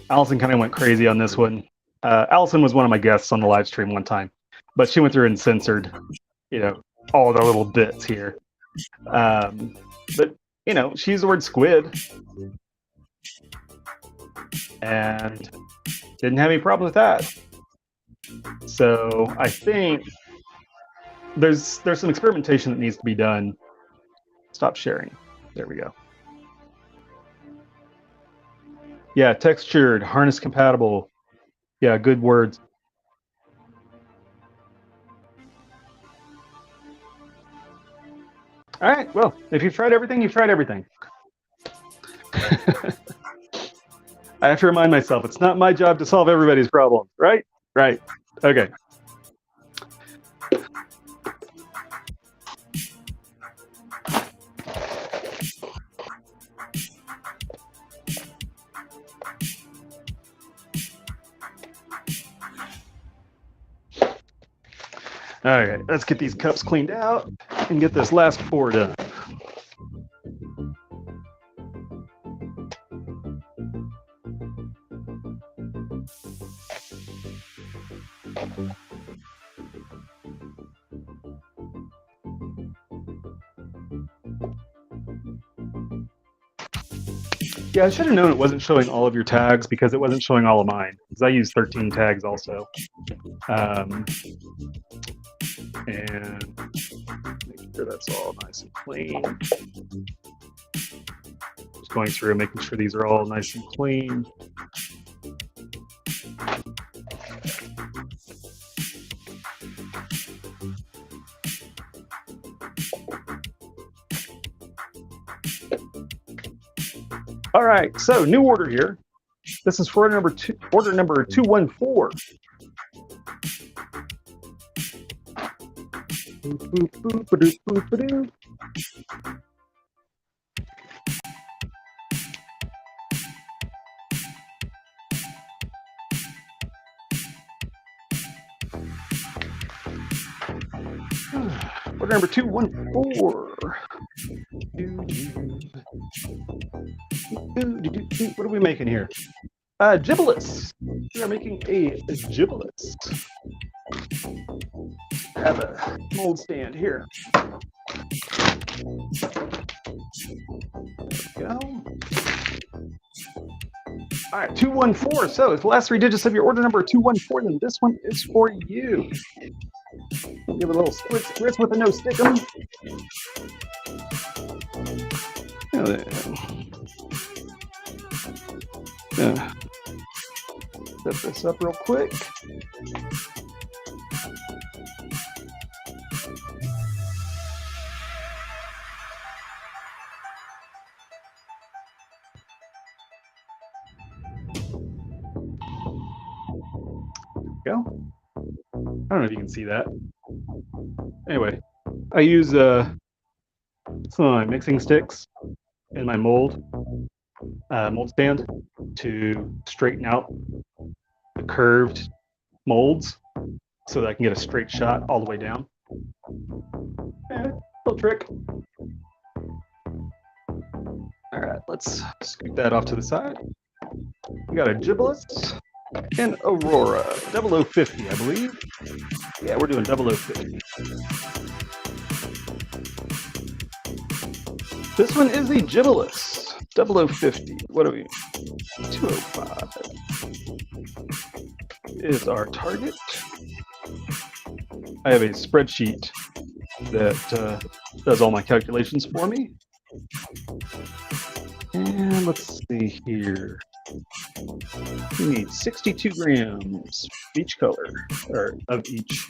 Allison kind of went crazy on this one. Allison was one of my guests on the live stream one time, but she went through and censored, all the little bits here. But, she used the word squid and didn't have any problem with that. So I think there's some experimentation that needs to be done. Stop sharing. There we go. Yeah, textured, harness compatible. Yeah, good words. All right, well, if you've tried everything, you've tried everything. I have to remind myself, it's not my job to solve everybody's problems, right? Right. Okay. All right, let's get these cups cleaned out and get this last pour done. Yeah, I should have known it wasn't showing all of your tags because it wasn't showing all of mine. Because I use 13 tags also. And make sure that's all nice and clean. Just going through and making sure these are all nice and clean. All right, so new order here. This is for order number 214. Order number 214. What are we making here? Giblets. We are making a giblets. Have a mold stand here. There we go. All right, 214. So if the last three digits of your order number are 214, then this one is for you. We'll give it a little spritz with a no stickum. Set this up real quick. Go. I don't know if you can see that. Anyway, I use some of my mixing sticks in my mold stand to straighten out the curved molds so that I can get a straight shot all the way down. Little trick. All right, let's scoot that off to the side. We got a giblets and Aurora 0050, I believe. Yeah, we're doing 0050. This one is the giblets 0050. What are we? 205 is our target. I have a spreadsheet that does all my calculations for me. And let's see here. We need 62 grams of each color, or of each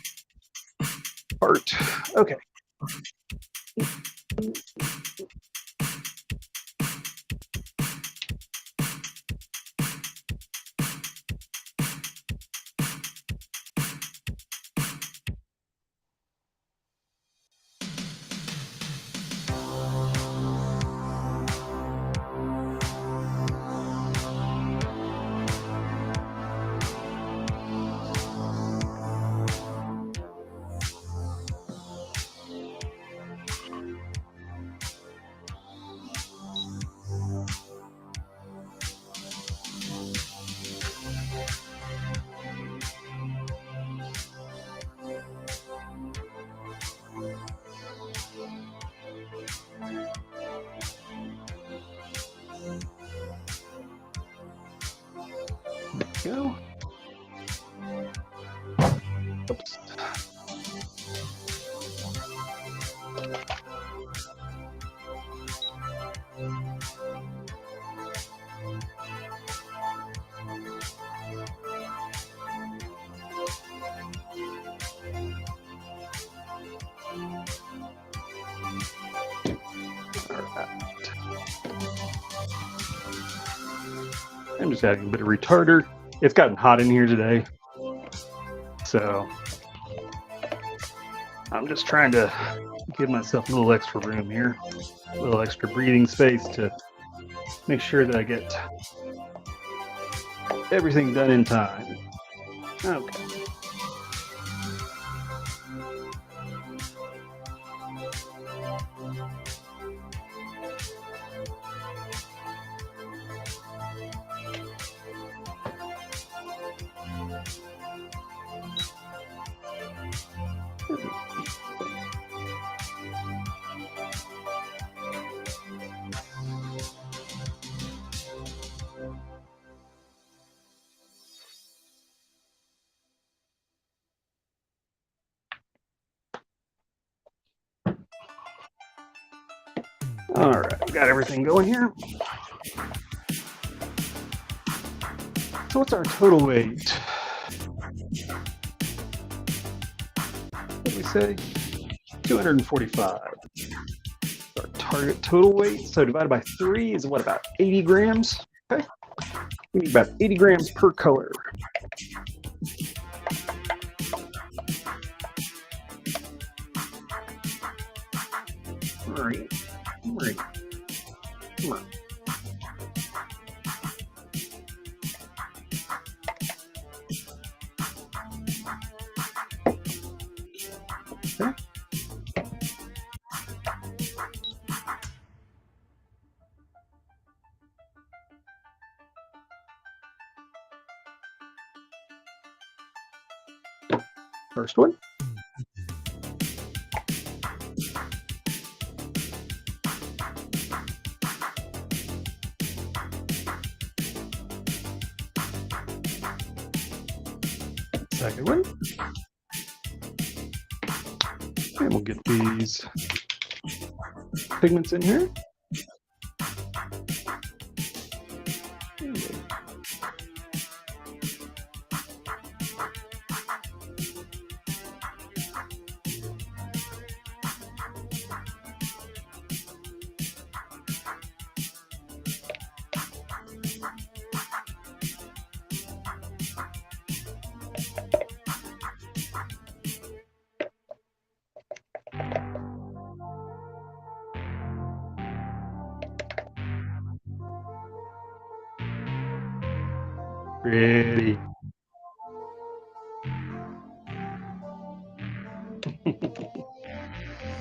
part. Okay. Go. Oops. I'm just adding a bit of retarder. It's gotten hot in here today, so I'm just trying to give myself a little extra room here, a little extra breathing space to make sure that I get everything done in time. Okay. All right, got everything going here. So what's our total weight? What did we say? 245. Our target total weight. So divided by 3 is what, about 80 grams? Okay. We need about 80 grams per color. All right. All right. Come on. Okay. First one. Second one. And we'll get these pigments in here. Ready.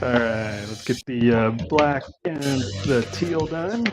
All right, let's get the black and the teal done.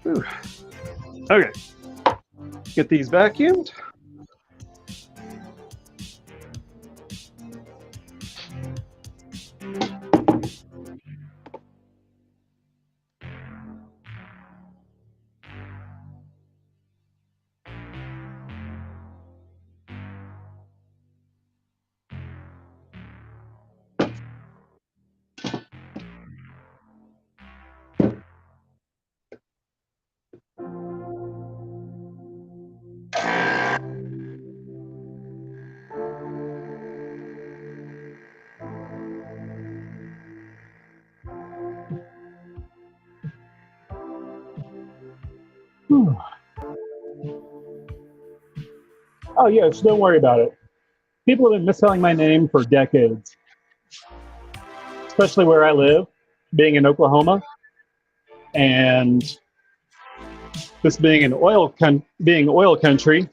Ooh. Okay, get these vacuumed. Oh, yes, don't worry about it. People have been misspelling my name for decades, especially where I live, being in Oklahoma, and this being being oil country.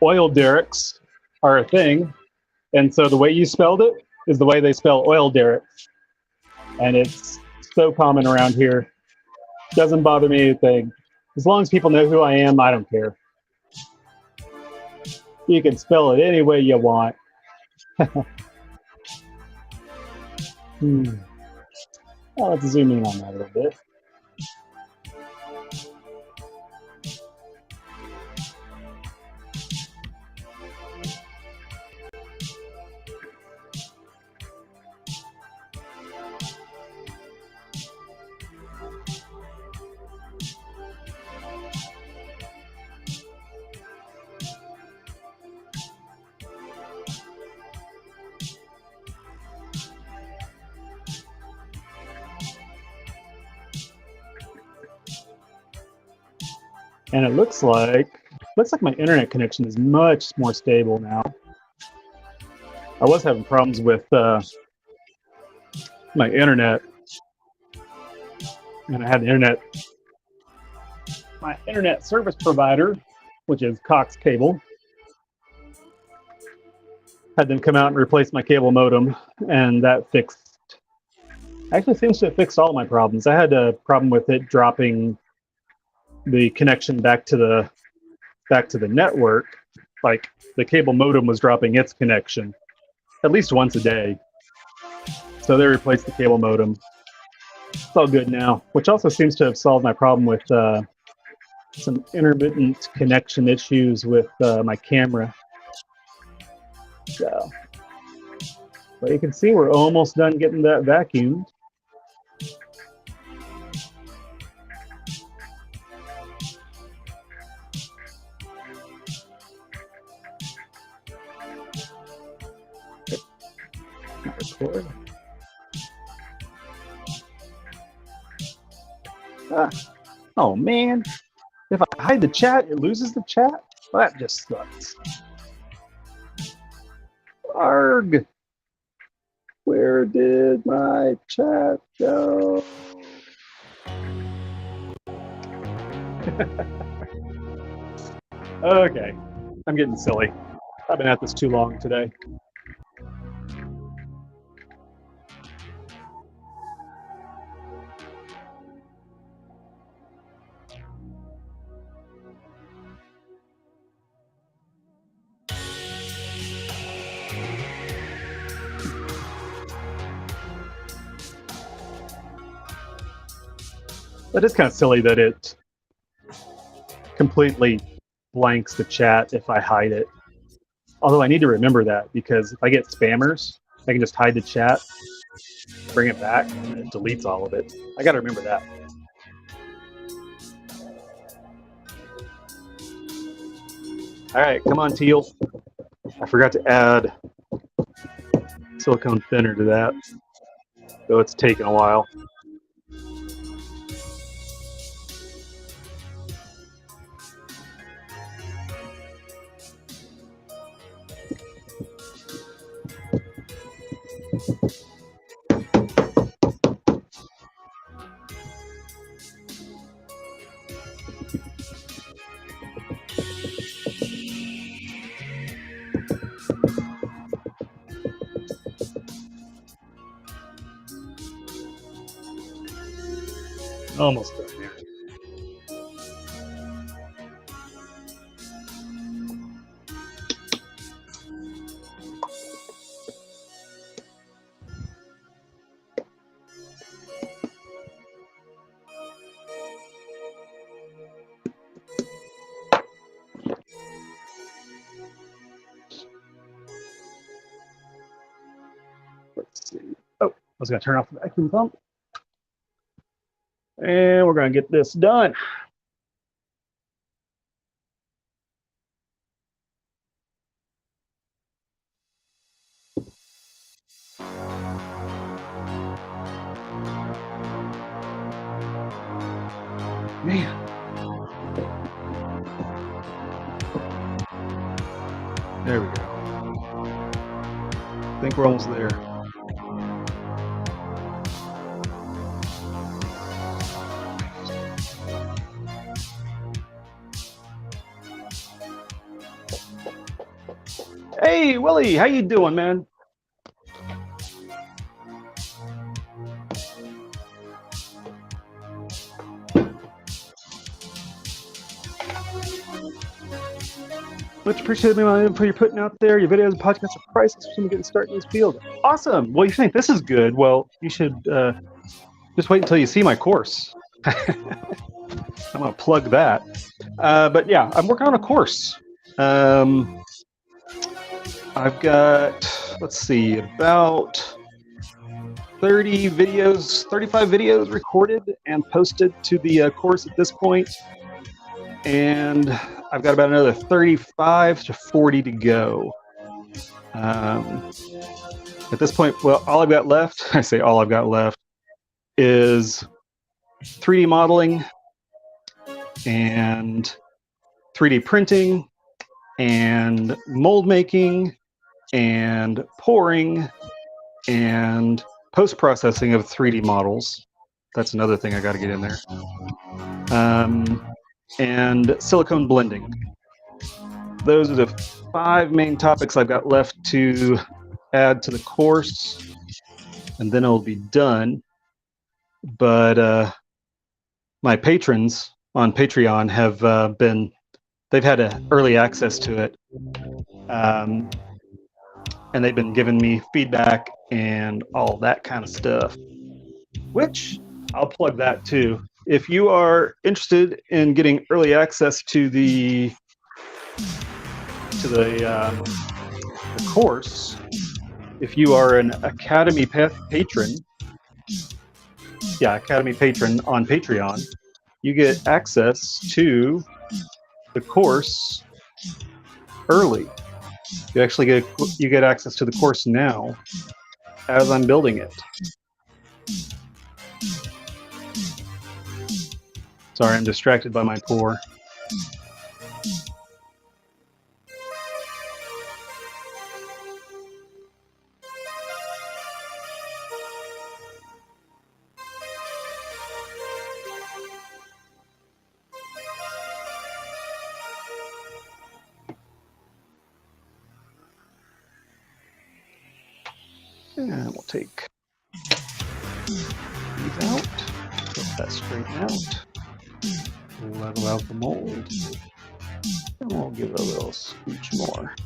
Oil derricks are a thing, and so the way you spelled it is the way they spell oil derricks, and it's so common around here. Doesn't bother me anything. As long as people know who I am, I don't care. You can spell it any way you want. Let's zoom in on that a little bit. And it looks like my internet connection is much more stable now. I was having problems with my internet, and I had my internet service provider, which is Cox Cable, had them come out and replace my cable modem, and that actually seems to have fixed all of my problems. I had a problem with it dropping the connection back to the network. Like the cable modem was dropping its connection at least once a day. So they replaced the cable modem. It's all good now, which also seems to have solved my problem with some intermittent connection issues with my camera. So, but you can see we're almost done getting that vacuumed. Record. Oh man, if I hide the chat, it loses the chat? Well, that just sucks. Arg! Where did my chat go? Okay, I'm getting silly. I've been at this too long today. That is kind of silly that it completely blanks the chat if I hide it. Although I need to remember that, because if I get spammers, I can just hide the chat, bring it back, and it deletes all of it. I got to remember that. All right, come on, Teal. I forgot to add silicone thinner to that, though it's taken a while. Almost done here. Let's see. Oh, I was going to turn off the vacuum pump. And we're going to get this done. Man. There we go. I think we're almost there. Hey, Willie, how you doing, man? Much appreciated, man, for your putting out there. Your videos and podcasts are priceless for someone getting started in this field. Awesome. Well, you think this is good? Well, you should just wait until you see my course. I'm going to plug that. But yeah, I'm working on a course. I've got, let's see, about 35 videos recorded and posted to the course at this point. And I've got about another 35 to 40 to go. At this point, well, all I've got left, I say all I've got left, is 3D modeling and 3D printing and mold making and pouring and post-processing of 3D models. That's another thing I got to get in there. And silicone blending. Those are the 5 main topics I've got left to add to the course, and then it'll be done. But my patrons on Patreon have they've had early access to it, and they've been giving me feedback and all that kind of stuff, which I'll plug that too. If you are interested in getting early access to the course, if you are an Academy patron, Academy patron on Patreon, you get access to the course early. You actually get access to the course now as I'm building it. Sorry, I'm distracted by my pour. And we'll take these out, let that straighten out, level out the mold, and we'll give it a little scooch more.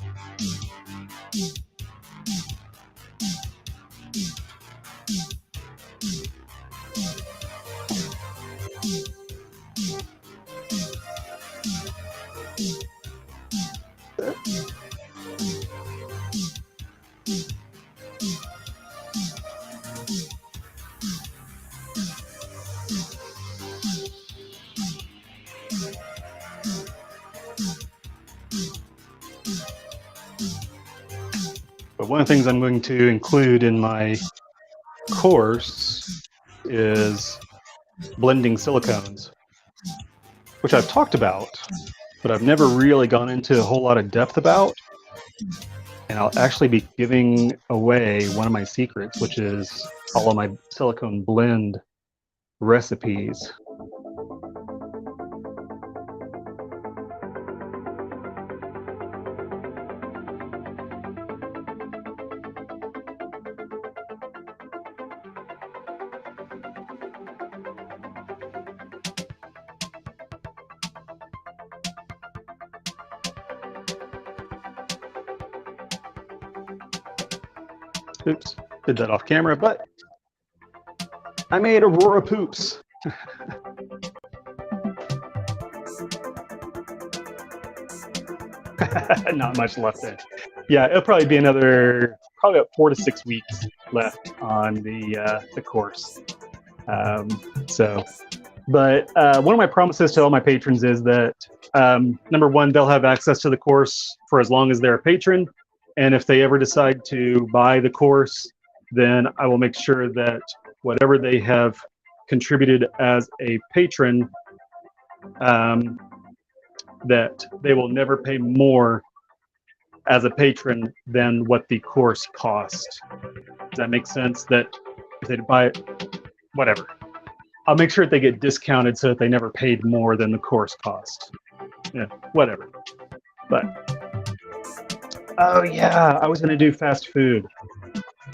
But one of the things I'm going to include in my course is blending silicones, which I've talked about, but I've never really gone into a whole lot of depth about. And I'll actually be giving away one of my secrets, which is all of my silicone blend recipes. Oops, did that off camera, but I made Aurora poops. Not much left there. Yeah, it'll probably be probably about 4 to 6 weeks left on the course. But one of my promises to all my patrons is that number one, they'll have access to the course for as long as they're a patron. And if they ever decide to buy the course, then I will make sure that whatever they have contributed as a patron, that they will never pay more as a patron than what the course cost. Does that make sense? That if they buy it, whatever. I'll make sure that they get discounted so that they never paid more than the course cost. Yeah, whatever. But oh yeah, I was gonna do fast food.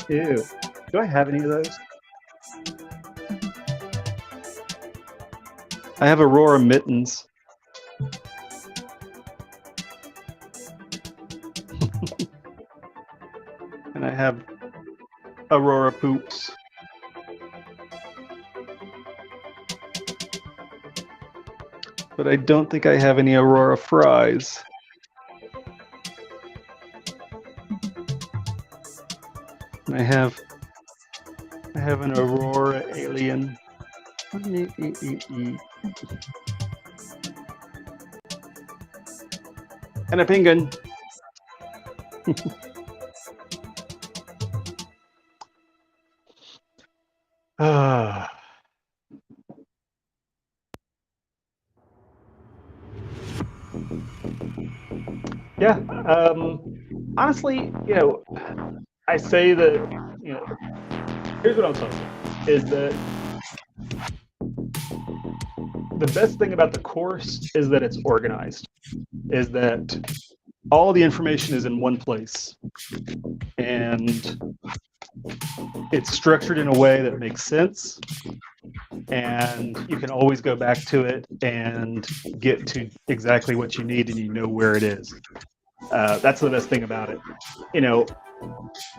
Ew. Do I have any of those? I have Aurora mittens. And I have Aurora poops. But I don't think I have any Aurora fries. And I have an Aurora alien. And a penguin. Ah. Honestly, I say that, here's what I'll tell you, is that the best thing about the course is that it's organized, is that all the information is in one place, and it's structured in a way that makes sense, and you can always go back to it and get to exactly what you need, and you know where it is. That's the best thing about it.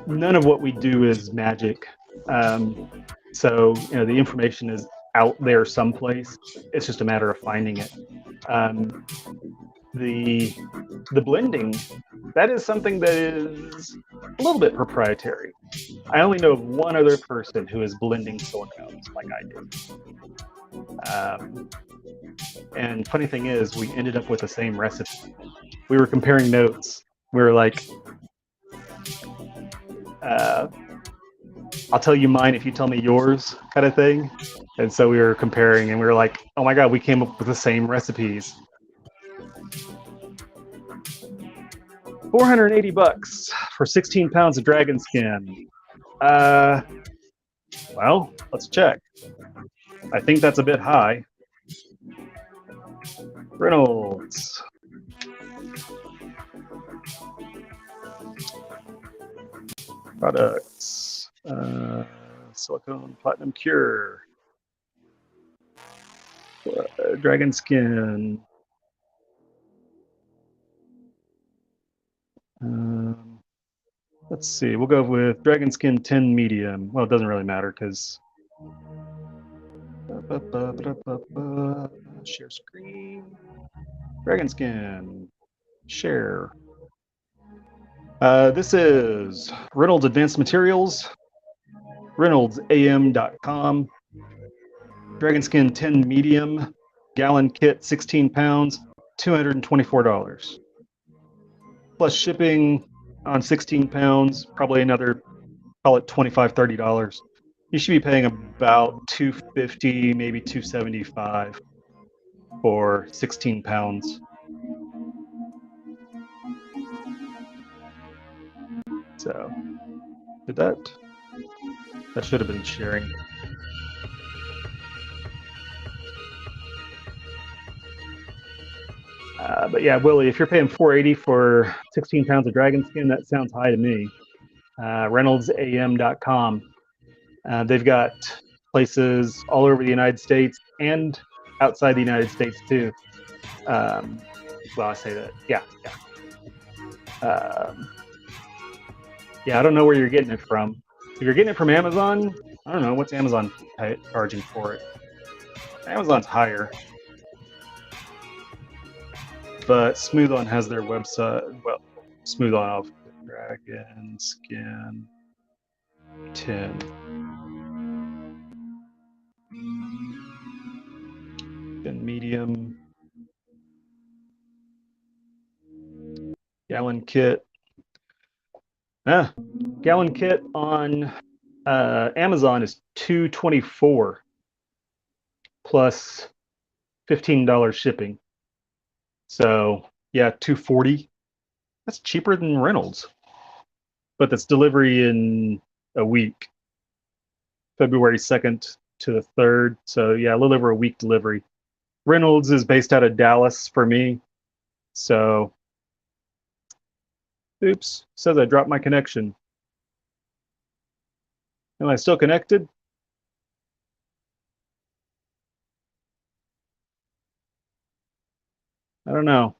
None of what we do is magic. So the information is out there someplace. It's just a matter of finding it. Um, the the blending, that is something that is a little bit proprietary. I only know of one other person who is blending silicones like I do. And funny thing is, we ended up with the same recipe. We were comparing notes. We were like, uh, I'll tell you mine if you tell me yours, kind of thing. And so we were comparing, and we were like, oh my god, we came up with the same recipes. $480 for 16 pounds of dragon skin. Well, let's check. I think that's a bit high. Reynolds. Products. Silicone Platinum Cure. Dragon Skin. Let's see. We'll go with Dragon Skin 10 Medium. Well, it doesn't really matter because. Share screen. Dragon Skin. Share. This is Reynolds Advanced Materials. ReynoldsAM.com. Dragon Skin 10 Medium. Gallon kit, 16 pounds, $224. Plus shipping on 16 pounds, probably another, call it $25, $30. You should be paying about $250, maybe $275 for 16 pounds. So, that should have been sharing. But yeah, Willie, if you're paying $480 for 16 pounds of dragon skin, that sounds high to me. ReynoldsAM.com. They've got places all over the United States and outside the United States too. Well, I say that, yeah. Yeah, I don't know where you're getting it from. If you're getting it from Amazon, I don't know, what's Amazon charging for it? Amazon's higher. But Smooth On has their website. Well, Smooth On off Dragon Skin 10. Then medium. Gallon kit. Gallon kit on Amazon is $224 plus $15 shipping. So yeah, $240. That's cheaper than Reynolds, but that's delivery in a week, February 2nd to the 3rd. So yeah, a little over a week delivery. Reynolds is based out of Dallas for me. So, oops, says I dropped my connection. Am I still connected? I don't know.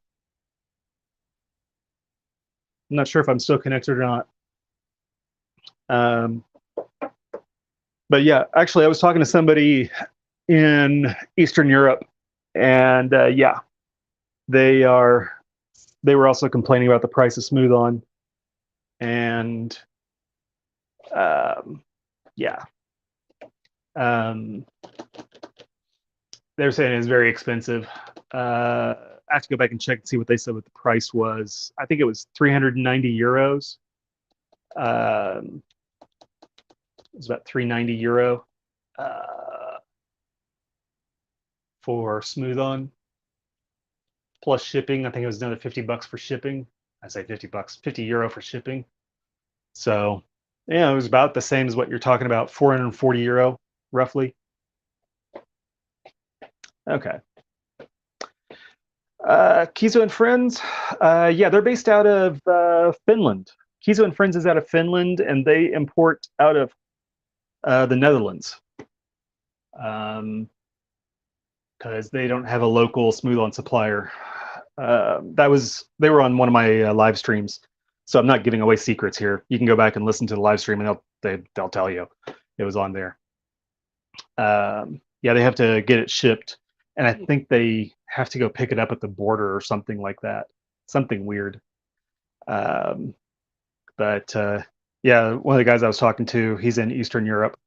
I'm not sure if I'm still connected or not. But yeah, actually, I was talking to somebody in Eastern Europe, and yeah, they were also complaining about the price of Smooth On, and yeah, they're saying it's very expensive. I have to go back and check and see what they said what the price was. I think it was 390 euros. It was about 390 euro for Smooth On plus shipping. I think it was another $50 for shipping. I say 50 bucks, 50 euro for shipping. So yeah, it was about the same as what you're talking about, 440 euro roughly. Okay. Kizo and Friends, yeah, they're based out of Finland. Kizo and Friends is out of Finland, and they import out of the Netherlands. Because they don't have a local smooth-on supplier. They were on one of my live streams, so I'm not giving away secrets here. You can go back and listen to the live stream, and they'll tell you it was on there. Yeah, they have to get it shipped, and I think they have to go pick it up at the border or something like that. Something weird. But yeah, one of the guys I was talking to, he's in Eastern Europe,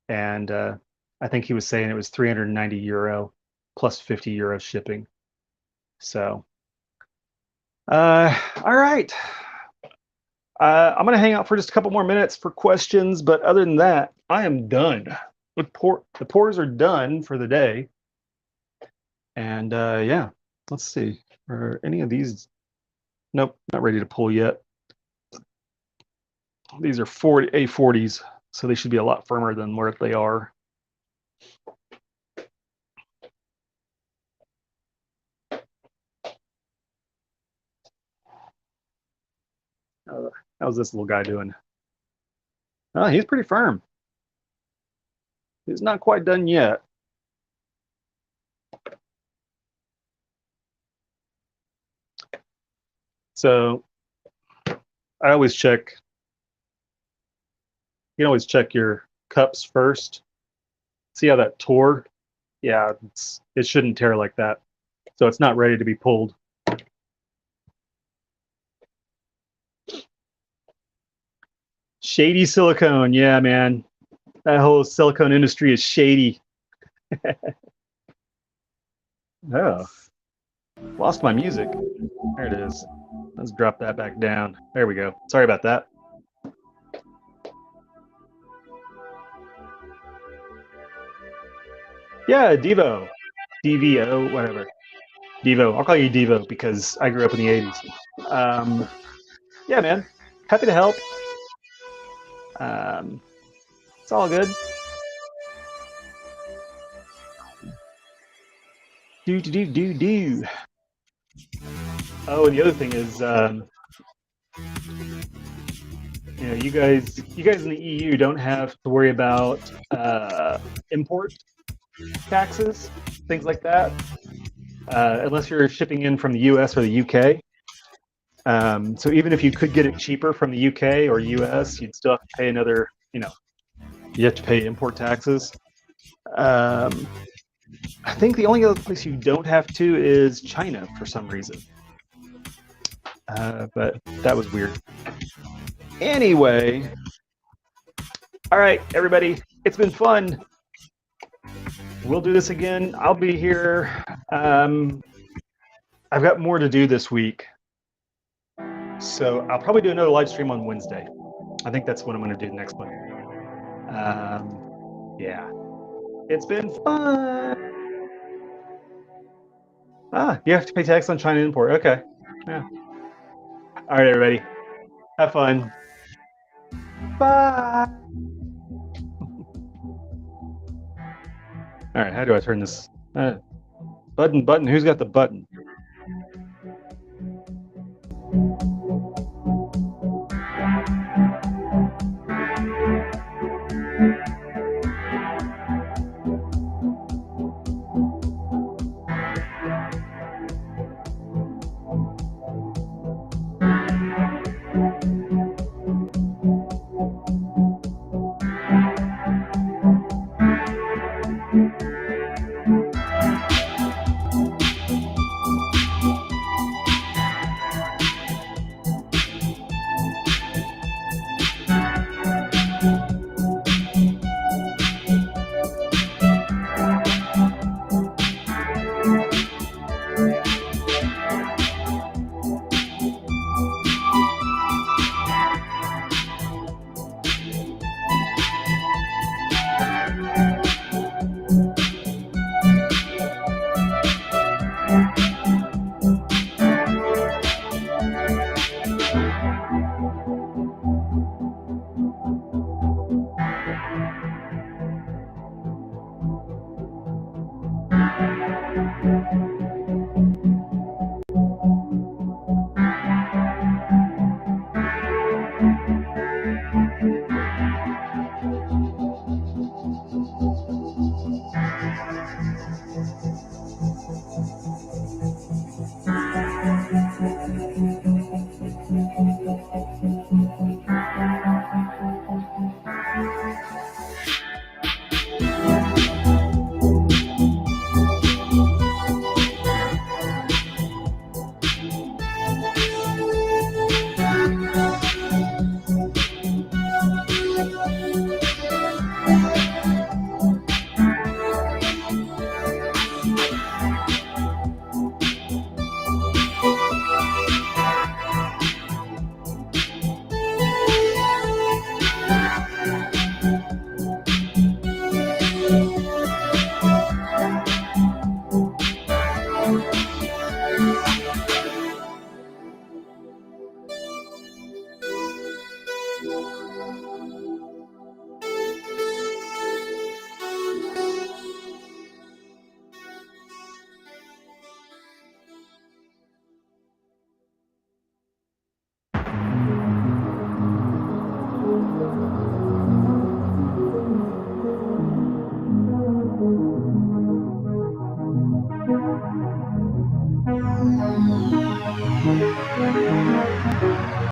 and I think he was saying it was 390 euro plus 50 euro shipping. So, all right. I'm going to hang out for just a couple more minutes for questions, but other than that, I am done. The pours are done for the day. And yeah, let's see. Are any of these? Nope, not ready to pull yet. These are A40s, so they should be a lot firmer than where they are. How's this little guy doing? Oh, he's pretty firm. He's not quite done yet. So I always check. You can always check your cups first. See how that tore? Yeah, it shouldn't tear like that. So it's not ready to be pulled. Shady silicone. Yeah, man. That whole silicone industry is shady. Oh, lost my music. There it is. Let's drop that back down. There we go. Sorry about that. Yeah, Devo. DVO, whatever. Devo. I'll call you Devo because I grew up in the 80s. Yeah, man. Happy to help. It's all good. Do. Oh, and the other thing is, you know, you guys in the EU don't have to worry about import taxes, things like that, unless you're shipping in from the US or the UK. So even if you could get it cheaper from the UK or US, you'd still have to pay another, you know, you have to pay import taxes. I think the only other place you don't have to is China for some reason. But that was weird. Anyway, all right, everybody, it's been fun. We'll do this again. I'll be here. I've got more to do this week. So I'll probably do another live stream on Wednesday. I think that's what I'm going to do next one. Yeah, it's been fun. Ah, you have to pay tax on China import. Okay. Yeah. All right, everybody. Have fun. Bye. All right, how do I turn this? Button. Who's got the button?